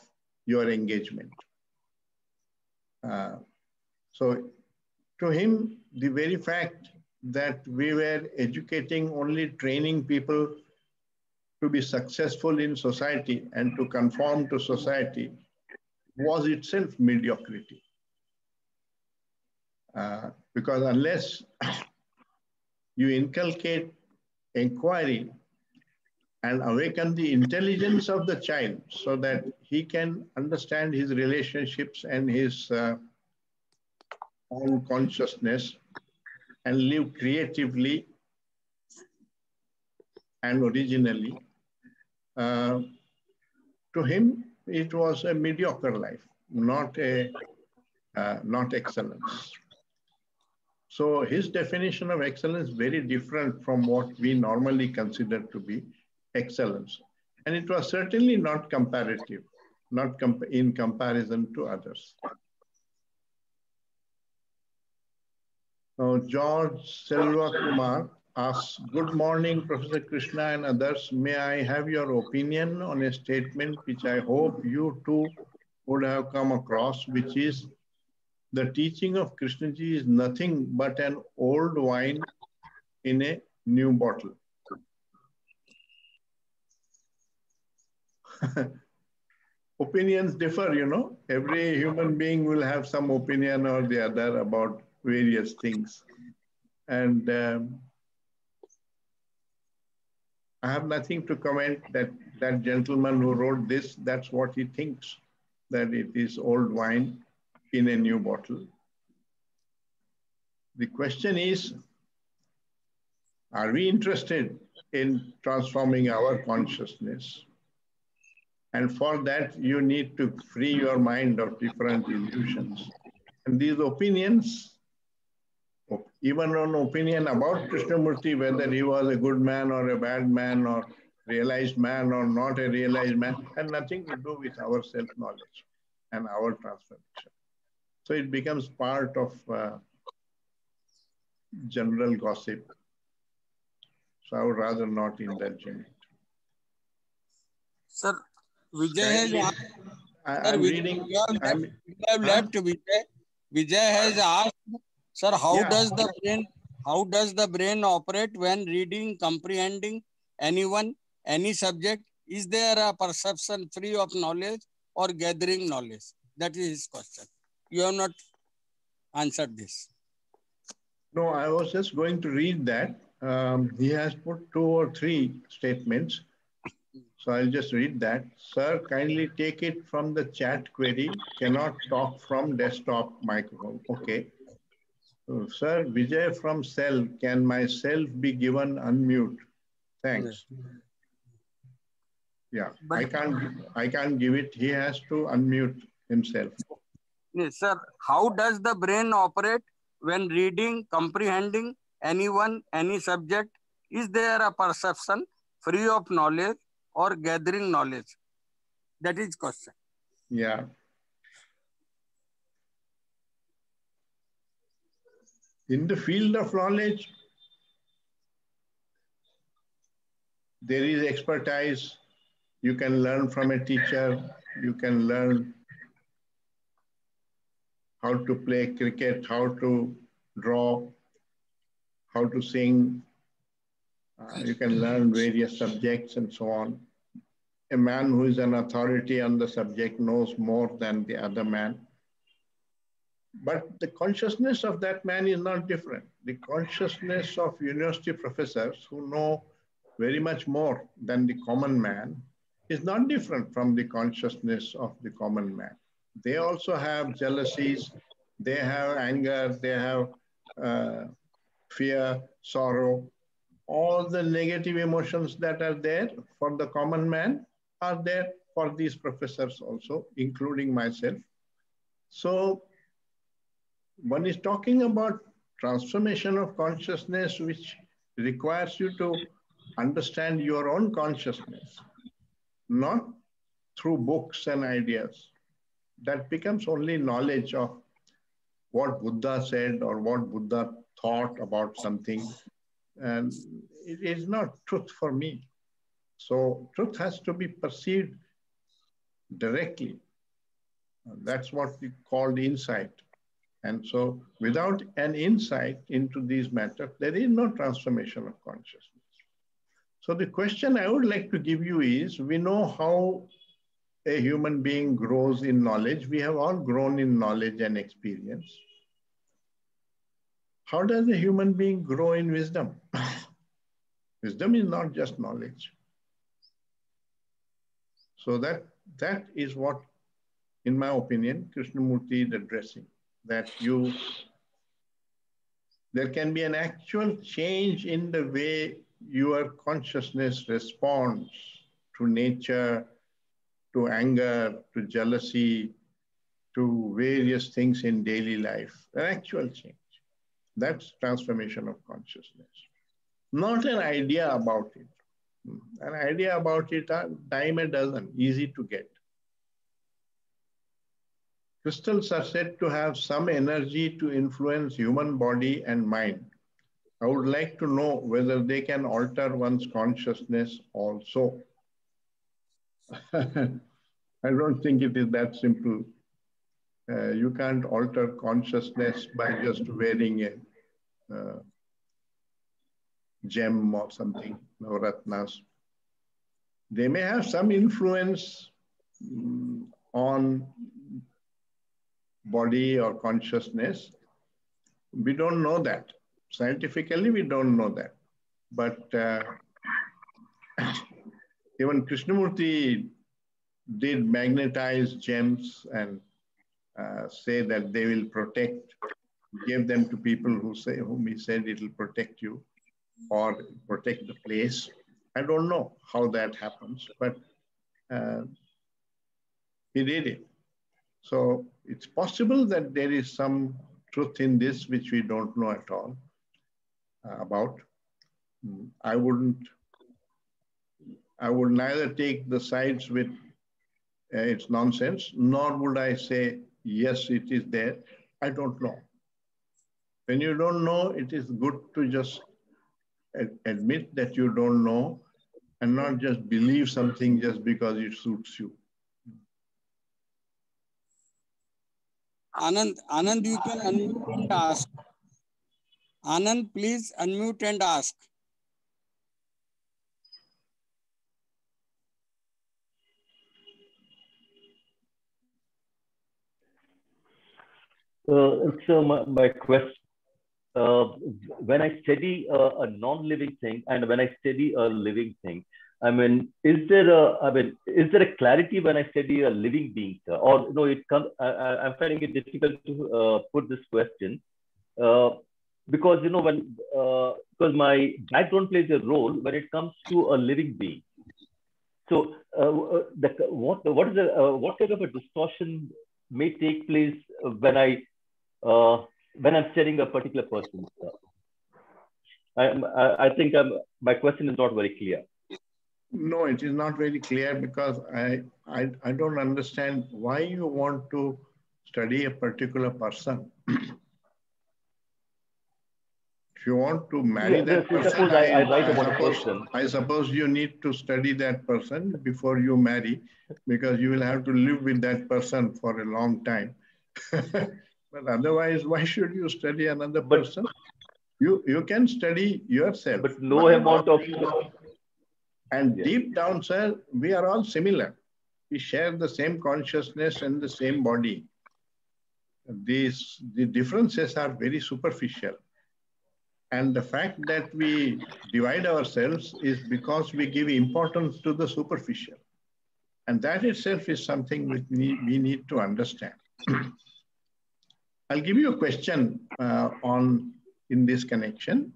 your engagement. So to him, the very fact that we were educating, only training people to be successful in society and to conform to society was itself mediocrity. Because unless you inculcate inquiry and awaken the intelligence of the child so that he can understand his relationships and his own consciousness and live creatively and originally, to him, it was a mediocre life, not excellence. So his definition of excellence is very different from what we normally consider to be excellence. And it was certainly not comparative, not in comparison to others. Now, George Selva Kumar asks, good morning, Professor Krishna and others. May I have your opinion on a statement which I hope you too would have come across, which is, the teaching of Krishnaji is nothing but an old wine in a new bottle. Opinions differ, you know. Every human being will have some opinion or the other about various things. And I have nothing to comment that that gentleman who wrote this, that's what he thinks, that it is old wine in a new bottle. The question is, are we interested in transforming our consciousness? And for that, you need to free your mind of different illusions. And these opinions, even an opinion about Krishnamurti, whether he was a good man or a bad man or realized man or not a realized man, had nothing to do with our self-knowledge and our transformation. So it becomes part of general gossip. So I would rather not indulge in it. Sir, Vijay has asked. I'm reading. You have left Vijay. Vijay has asked, sir, how does the brain operate when reading, comprehending anyone, any subject? Is there a perception free of knowledge or gathering knowledge? That is his question. You have not answered this. No, I was just going to read that. He has put 2 or 3 statements. So I'll just read that. Sir, kindly take it from the chat query. Cannot talk from desktop microphone. Okay. So, sir, Vijay from cell. Can myself be given unmute? Thanks. Yeah, I can't give it. He has to unmute himself. Yes, sir. How does the brain operate when reading, comprehending anyone, any subject? Is there a perception free of knowledge or gathering knowledge? That is question. Yeah. In the field of knowledge, there is expertise. You can learn from a teacher. You can learn how to play cricket, how to draw, how to sing. You can learn various subjects and so on. A man who is an authority on the subject knows more than the other man. But the consciousness of that man is not different. The consciousness of university professors who know very much more than the common man is not different from the consciousness of the common man. They also have jealousies, they have anger, they have fear, sorrow. All the negative emotions that are there for the common man are there for these professors also, including myself. So one is talking about transformation of consciousness, which requires you to understand your own consciousness, not through books and ideas. That becomes only knowledge of what Buddha said or what Buddha thought about something. And it is not truth for me. So truth has to be perceived directly. That's what we call insight. And so without an insight into these matters, there is no transformation of consciousness. So the question I would like to give you is, we know how a human being grows in knowledge. We have all grown in knowledge and experience. How does a human being grow in wisdom? Wisdom is not just knowledge. So that is what, in my opinion, Krishnamurti is addressing. That there can be an actual change in the way your consciousness responds to nature, to anger, to jealousy, to various things in daily life. An actual change. That's transformation of consciousness. Not an idea about it. An idea about it, dime a dozen, easy to get. Crystals are said to have some energy to influence human body and mind. I would like to know whether they can alter one's consciousness also. I don't think it is that simple. You can't alter consciousness by just wearing a gem or something, navaratnas. They may have some influence on body or consciousness. We don't know that. Scientifically, we don't know that. But even Krishnamurti did magnetize gems and say that they will protect, give them to people whom he said it will protect you or protect the place. I don't know how that happens, but he did it. So it's possible that there is some truth in this which we don't know at all about. I would neither take the sides with it's nonsense, nor would I say, yes, it is there. I don't know. When you don't know, it is good to just admit that you don't know and not just believe something just because it suits you. Anand, you can unmute and ask. Anand, please unmute and ask. So my question, when I study a non-living thing and when I study a living thing, I mean, is there a clarity when I study a living being, sir? Or no, it comes. I'm finding it difficult to put this question because because my background plays a role when it comes to a living being. So, what kind of a distortion may take place when I'm studying a particular person? I think my question is not very clear. No, it is not very clear because I don't understand why you want to study a particular person. If you want to marry that person, suppose I write about a person. I suppose you need to study that person before you marry, because you will have to live with that person for a long time. But otherwise, why should you study another person? You can study yourself. But no amount of... And deep down, sir, we are all similar. We share the same consciousness and the same body. The differences are very superficial. And the fact that we divide ourselves is because we give importance to the superficial. And that itself is something which we need to understand. I'll give you a question in this connection.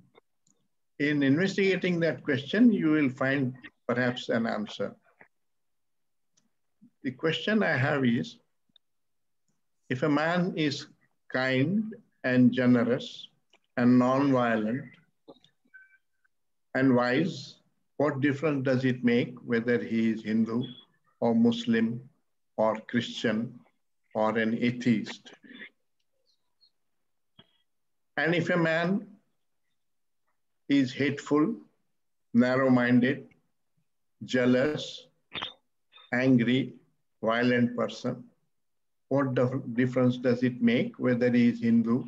In investigating that question, you will find perhaps an answer. The question I have is, if a man is kind and generous and non-violent and wise, what difference does it make whether he is Hindu or Muslim or Christian or an atheist? And if a man is hateful, narrow-minded, jealous, angry, violent person, what difference does it make whether he is Hindu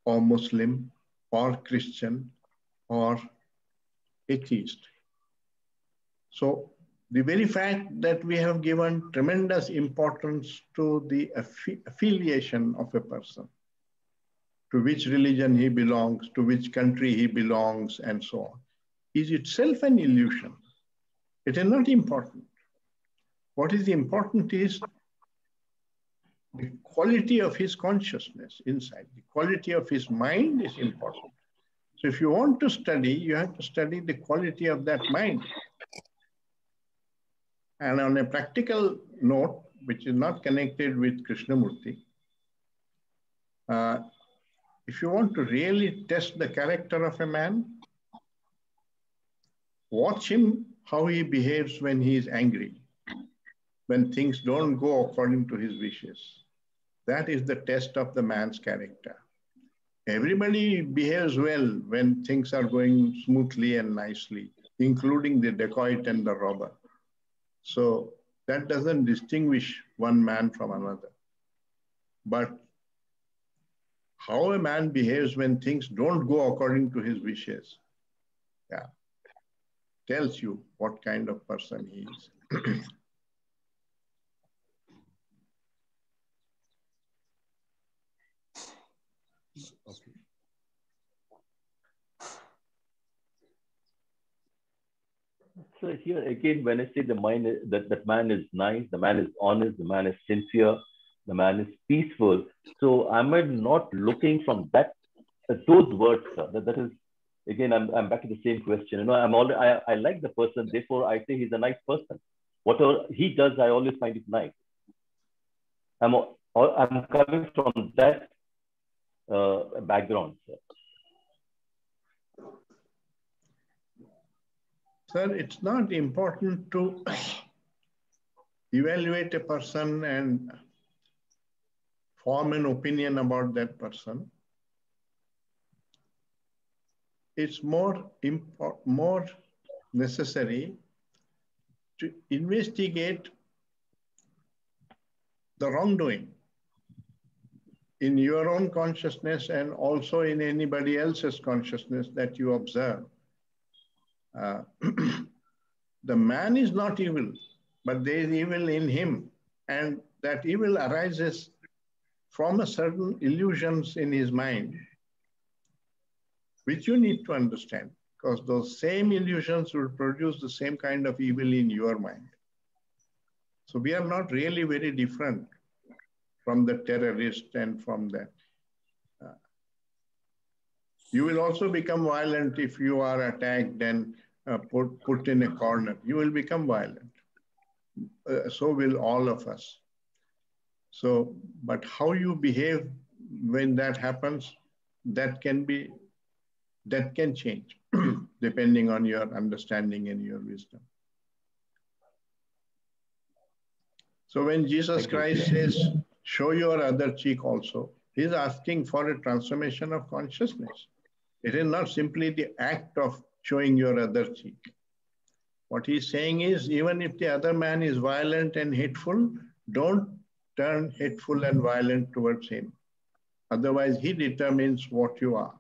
or Muslim or Christian or atheist? So the very fact that we have given tremendous importance to the affiliation of a person, to which religion he belongs, to which country he belongs, and so on, is itself an illusion. It is not important. What is important is the quality of his consciousness inside. The quality of his mind is important. So if you want to study, you have to study the quality of that mind. And on a practical note, which is not connected with Krishnamurti, if you want to really test the character of a man, watch him how he behaves when he is angry, when things don't go according to his wishes. That is the test of the man's character. Everybody behaves well when things are going smoothly and nicely, including the dacoit and the robber. So that doesn't distinguish one man from another. But how a man behaves when things don't go according to his wishes, tells you what kind of person he is. Okay. So here again, when I say the mind, that man is nice, the man is honest, the man is sincere, the man is peaceful. So am I not looking from those words, sir? That is, again, I'm back to the same question. You know, I like the person, therefore I say he's a nice person. Whatever he does, I always find it nice. I'm coming from that background, sir. Sir, it's not important to evaluate a person and form an opinion about that person. It's more necessary to investigate the wrongdoing in your own consciousness and also in anybody else's consciousness that you observe. The man is not evil, but there is evil in him, and that evil arises from a certain illusions in his mind, which you need to understand, because those same illusions will produce the same kind of evil in your mind. So we are not really very different from the terrorist and from that. You will also become violent if you are attacked and put in a corner. You will become violent. So will all of us. So, but how you behave when that happens, that can change depending on your understanding and your wisdom. So when Jesus Christ says, show your other cheek also, he's asking for a transformation of consciousness. It is not simply the act of showing your other cheek. What he's saying is, even if the other man is violent and hateful, don't turn hateful and violent towards him. Otherwise, he determines what you are.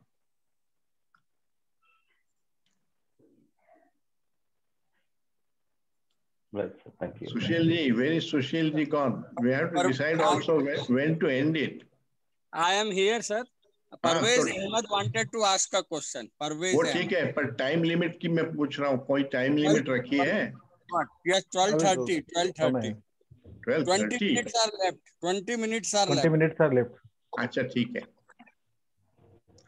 Right, sir. Thank you. Sushilji, where is Sushilji gone? We have to decide also when to end it. I am here, sir. Parvez Ahmed wanted to ask a question. Parvez वो Ahmed. ठीक है, पर time limit की मैं पूछ रहा हूँ, कोई टाइम लिमिट रखी है? Yes, 12:30. 12:30. 12:30. 20 minutes are left. 20 minutes are left. 20 minutes are left. अच्छा ठीक है.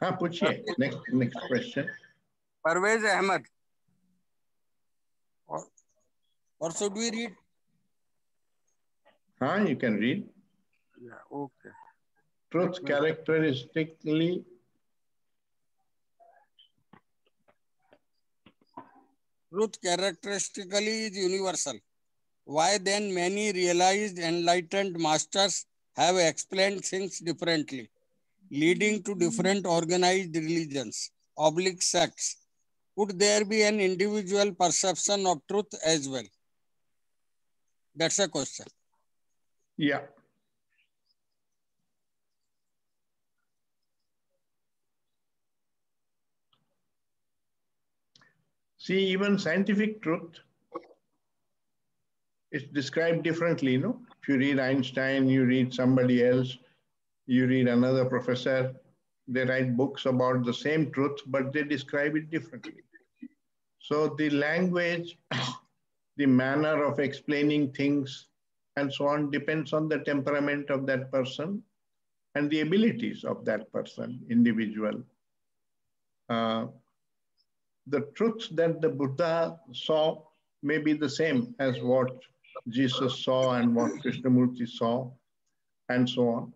हाँ पूछिए. Next question. Parvez Ahmed. Or should we read? हाँ, you can read. Yeah, okay. Truth characteristically is universal. Why then many realized enlightened masters have explained things differently, leading to different organized religions, sects? Could there be an individual perception of truth as well? That's a question. Yeah. See, even scientific truth is described differently, no? If you read Einstein, you read somebody else, you read another professor, they write books about the same truth, but they describe it differently. So the language, the manner of explaining things, and so on depends on the temperament of that person and the abilities of that person, individual. The truth that the Buddha saw may be the same as what Jesus saw and what Krishnamurti saw, and so on.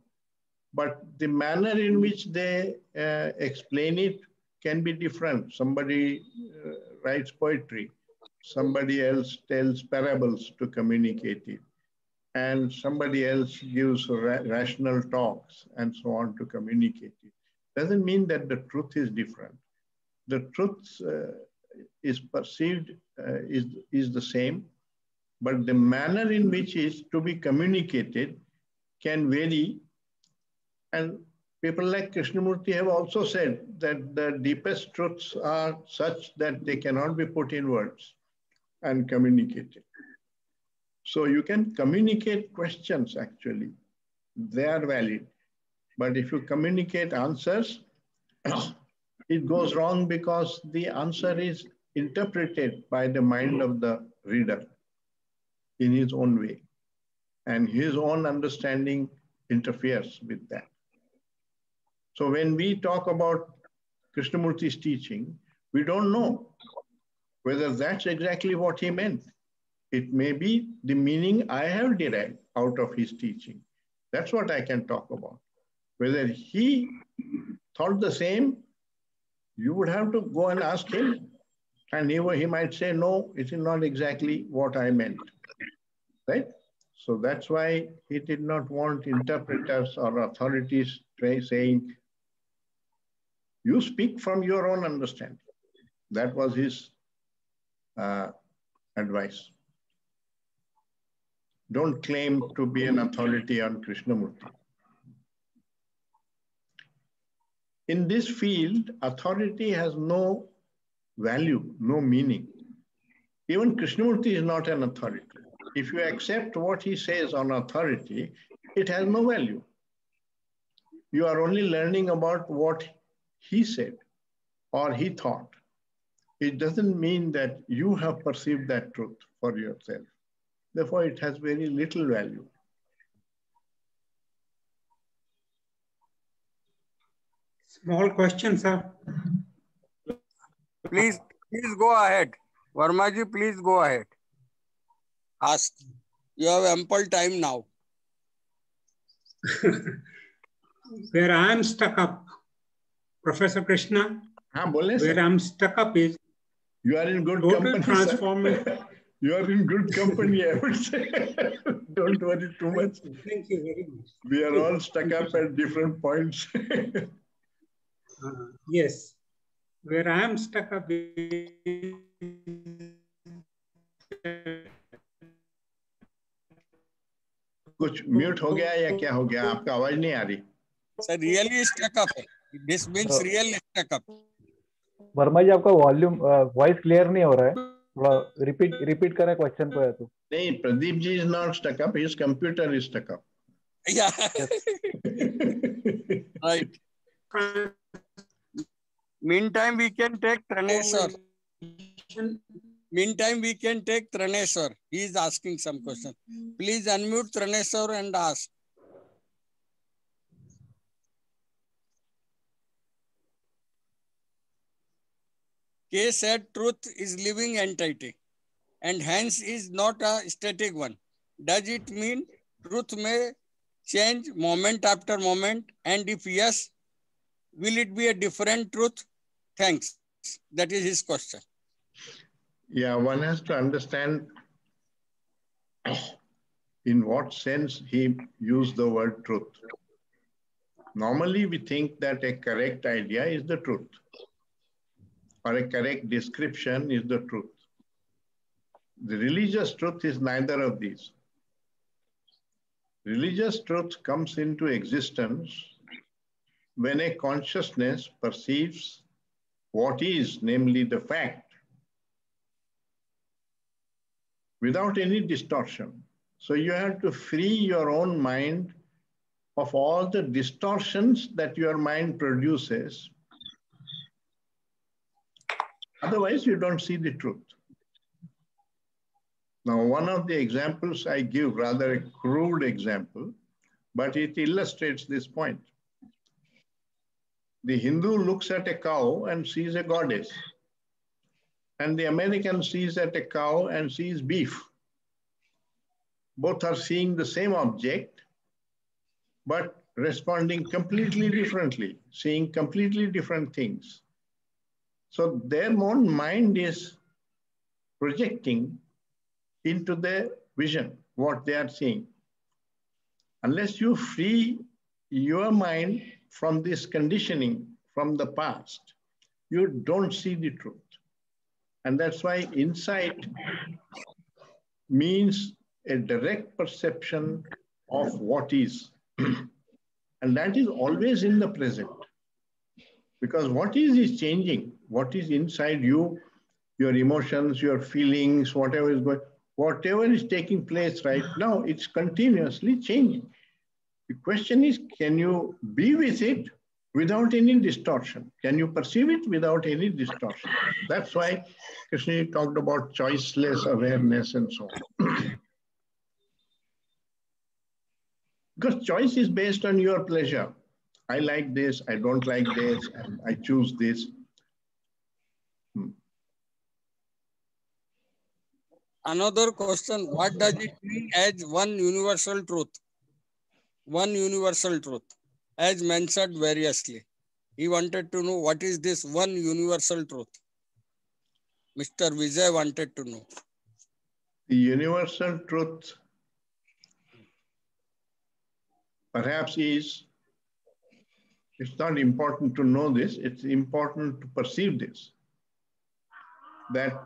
But the manner in which they explain it can be different. Somebody writes poetry, somebody else tells parables to communicate it, and somebody else gives rational talks and so on to communicate it. Doesn't mean that the truth is different. The truth is perceived is the same, but the manner in which it is to be communicated can vary. And people like Krishnamurti have also said that the deepest truths are such that they cannot be put in words and communicated. So you can communicate questions actually. They are valid. But if you communicate answers, it goes wrong because the answer is interpreted by the mind of the reader in his own way. And his own understanding interferes with that. So when we talk about Krishnamurti's teaching, we don't know whether that's exactly what he meant. It may be the meaning I have derived out of his teaching. That's what I can talk about. Whether he thought the same, you would have to go and ask him. And he might say, no, it is not exactly what I meant, right? So that's why he did not want interpreters or authorities saying, you speak from your own understanding. That was his advice. Don't claim to be an authority on Krishnamurti. In this field, authority has no value, no meaning. Even Krishnamurti is not an authority. If you accept what he says on authority, it has no value. You are only learning about what he said or he thought. It doesn't mean that you have perceived that truth for yourself. Therefore, it has very little value. Small question, sir. Please go ahead. Vermaji, please go ahead. Ask. You have ample time now. Where I am stuck up, Professor Krishna, where I'm stuck up is you are in good total company, transformation. You are in good company, I would say. Don't worry too much. Thank you very much. We are all stuck up at different points. Yes. Where I am stuck up is कुछ mute हो गया या क्या हो गया? आपका आवाज नहीं आ रही. Sir, really stuck up. This means really stuck up. Verma जी आपका वॉल्यूम वॉइस क्लियर नहीं हो रहा है. थोड़ा रिपीट करें क्वेश्चन को या तो. नहीं, Pradeep ji is not stuck up. His computer is stuck up. Yeah. Right. Meantime, we can take Traneswar. Meantime, we can take Traneswar. He is asking some question. Please unmute Traneswar and ask. K said truth is living entity and hence is not a static one. Does it mean truth may change moment after moment? And if yes, will it be a different truth? Thanks. That is his question. Yeah, one has to understand in what sense he used the word truth. Normally, we think that a correct idea is the truth, or a correct description is the truth. The religious truth is neither of these. Religious truth comes into existence when a consciousness perceives what is, namely the fact, without any distortion. So you have to free your own mind of all the distortions that your mind produces. Otherwise, you don't see the truth. Now, one of the examples I give, rather a crude example, but it illustrates this point. The Hindu looks at a cow and sees a goddess. And the American sees at a cow and sees beef. Both are seeing the same object, but responding completely differently, seeing completely different things. So their own mind is projecting into their vision what they are seeing. Unless you free your mind from this conditioning from the past, you don't see the truth. And that's why insight means a direct perception of what is. And that is always in the present. Because what is changing. What is inside you, your emotions, your feelings, whatever is taking place right now, it's continuously changing. The question is, can you be with it without any distortion? Can you perceive it without any distortion? That's why Krishna talked about choiceless awareness and so on. Because choice is based on your pleasure. I like this, I don't like this, and I choose this. Another question, what does it mean as one universal truth? One universal truth, as mentioned variously. He wanted to know what is this one universal truth. Mr. Vijay wanted to know. The universal truth perhaps is, it's not important to know this, it's important to perceive this, that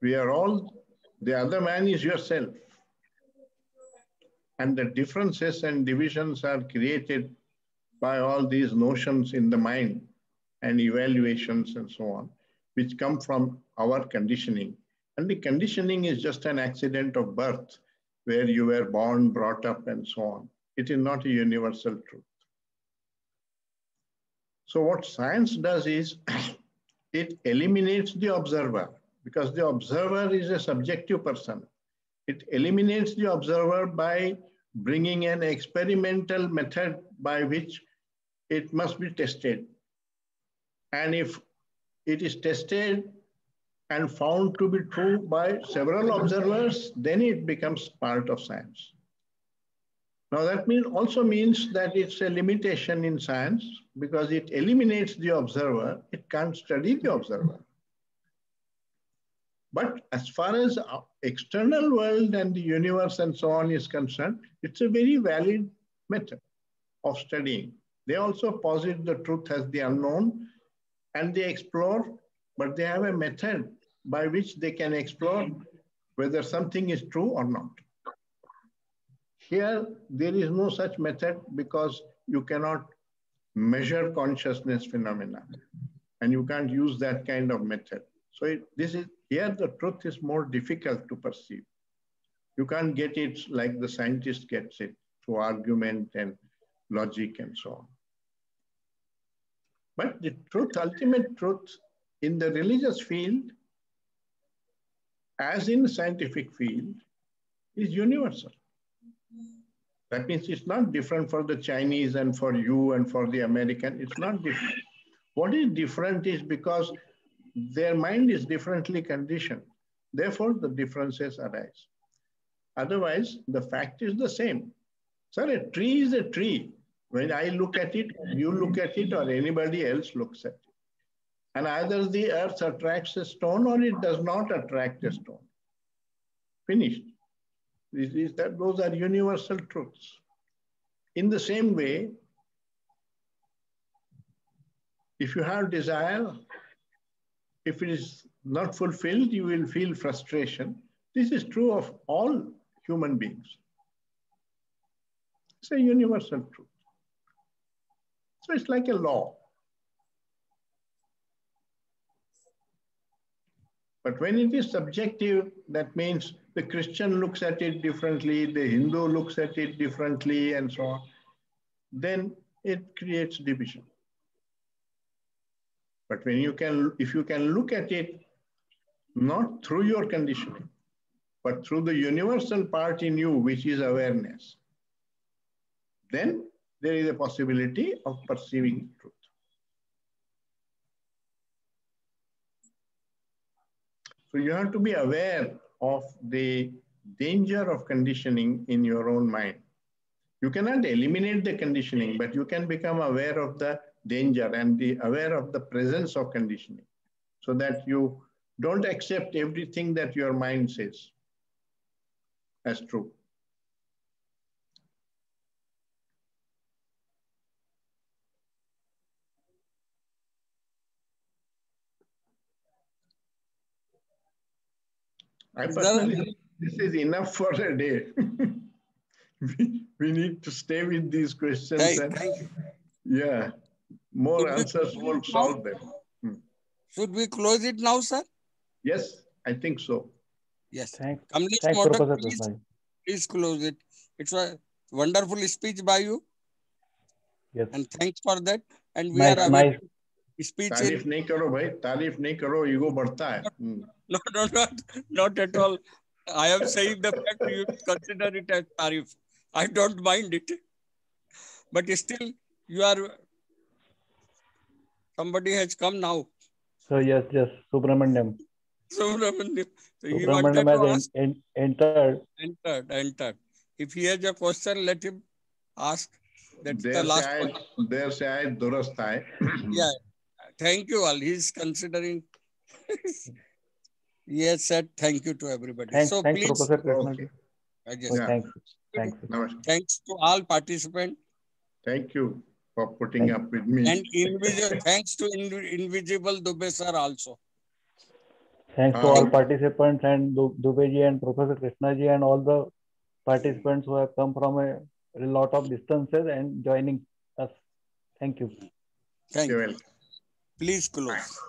we are all, the other man is yourself. And the differences and divisions are created by all these notions in the mind and evaluations and so on, which come from our conditioning. And the conditioning is just an accident of birth, where you were born, brought up, and so on. It is not a universal truth. So what science does is, it eliminates the observer, because the observer is a subjective person. It eliminates the observer by bringing an experimental method by which it must be tested. And if it is tested and found to be true by several observers, then it becomes part of science. Now that also means that it's a limitation in science, because it eliminates the observer. It can't study the observer. But as far as external world and the universe and so on is concerned, it's a very valid method of studying. They also posit the truth as the unknown, and they explore, but they have a method by which they can explore whether something is true or not. Here, there is no such method, because you cannot measure consciousness phenomena, and you can't use that kind of method. So here the truth is more difficult to perceive. You can't get it like the scientist gets it, through argument and logic and so on. But the truth, ultimate truth, in the religious field, as in the scientific field, is universal. That means it's not different for the Chinese and for you and for the American. It's not different. What is different is because their mind is differently conditioned. Therefore, the differences arise. Otherwise, the fact is the same. Sir, a tree is a tree. When I look at it, you look at it, or anybody else looks at it. And either the earth attracts a stone or it does not attract a stone. Finished. Those are universal truths. In the same way, if you have desire, if it is not fulfilled, you will feel frustration. This is true of all human beings. It's a universal truth. So it's like a law. But when it is subjective, that means the Christian looks at it differently, the Hindu looks at it differently, and so on, then it creates division. But when if you can look at it not through your conditioning, but through the universal part in you, which is awareness, then there is a possibility of perceiving truth. So you have to be aware of the danger of conditioning in your own mind. You cannot eliminate the conditioning, but you can become aware of the danger and be aware of the presence of conditioning, so that you don't accept everything that your mind says as true. I personally think this is enough for a day. we need to stay with these questions. Thank you. Yeah, more answers won't solve them. Should we close it now, sir? Yes, I think so. Yes. Thanks, Modak, please close it. It's a wonderful speech by you. Yes. And thanks for that. And we are aware. Speech तारीफ नहीं करो भाई, तारीफ नहीं करो, ego बढ़ता है. No, not at all. I am saying the fact you consider it as tariff. I don't mind it. But still, you are, somebody has come now. So yes, Subramaniam. Subramaniam. So he Subramaniam wanted to has ask. Entered. If he has a question, let him ask. That's the last one. Yeah. Thank you all. He's considering. He has said thank you to everybody. Thanks, please. Professor Krishna. Okay. Thanks to all participants. Thank you for putting up with me. And thanks to Invisible Dubey sir also. Thanks to all participants and Dubey ji and Professor Krishna ji and all the participants who have come from a lot of distances and joining us. Thank you. Thank you. Please close.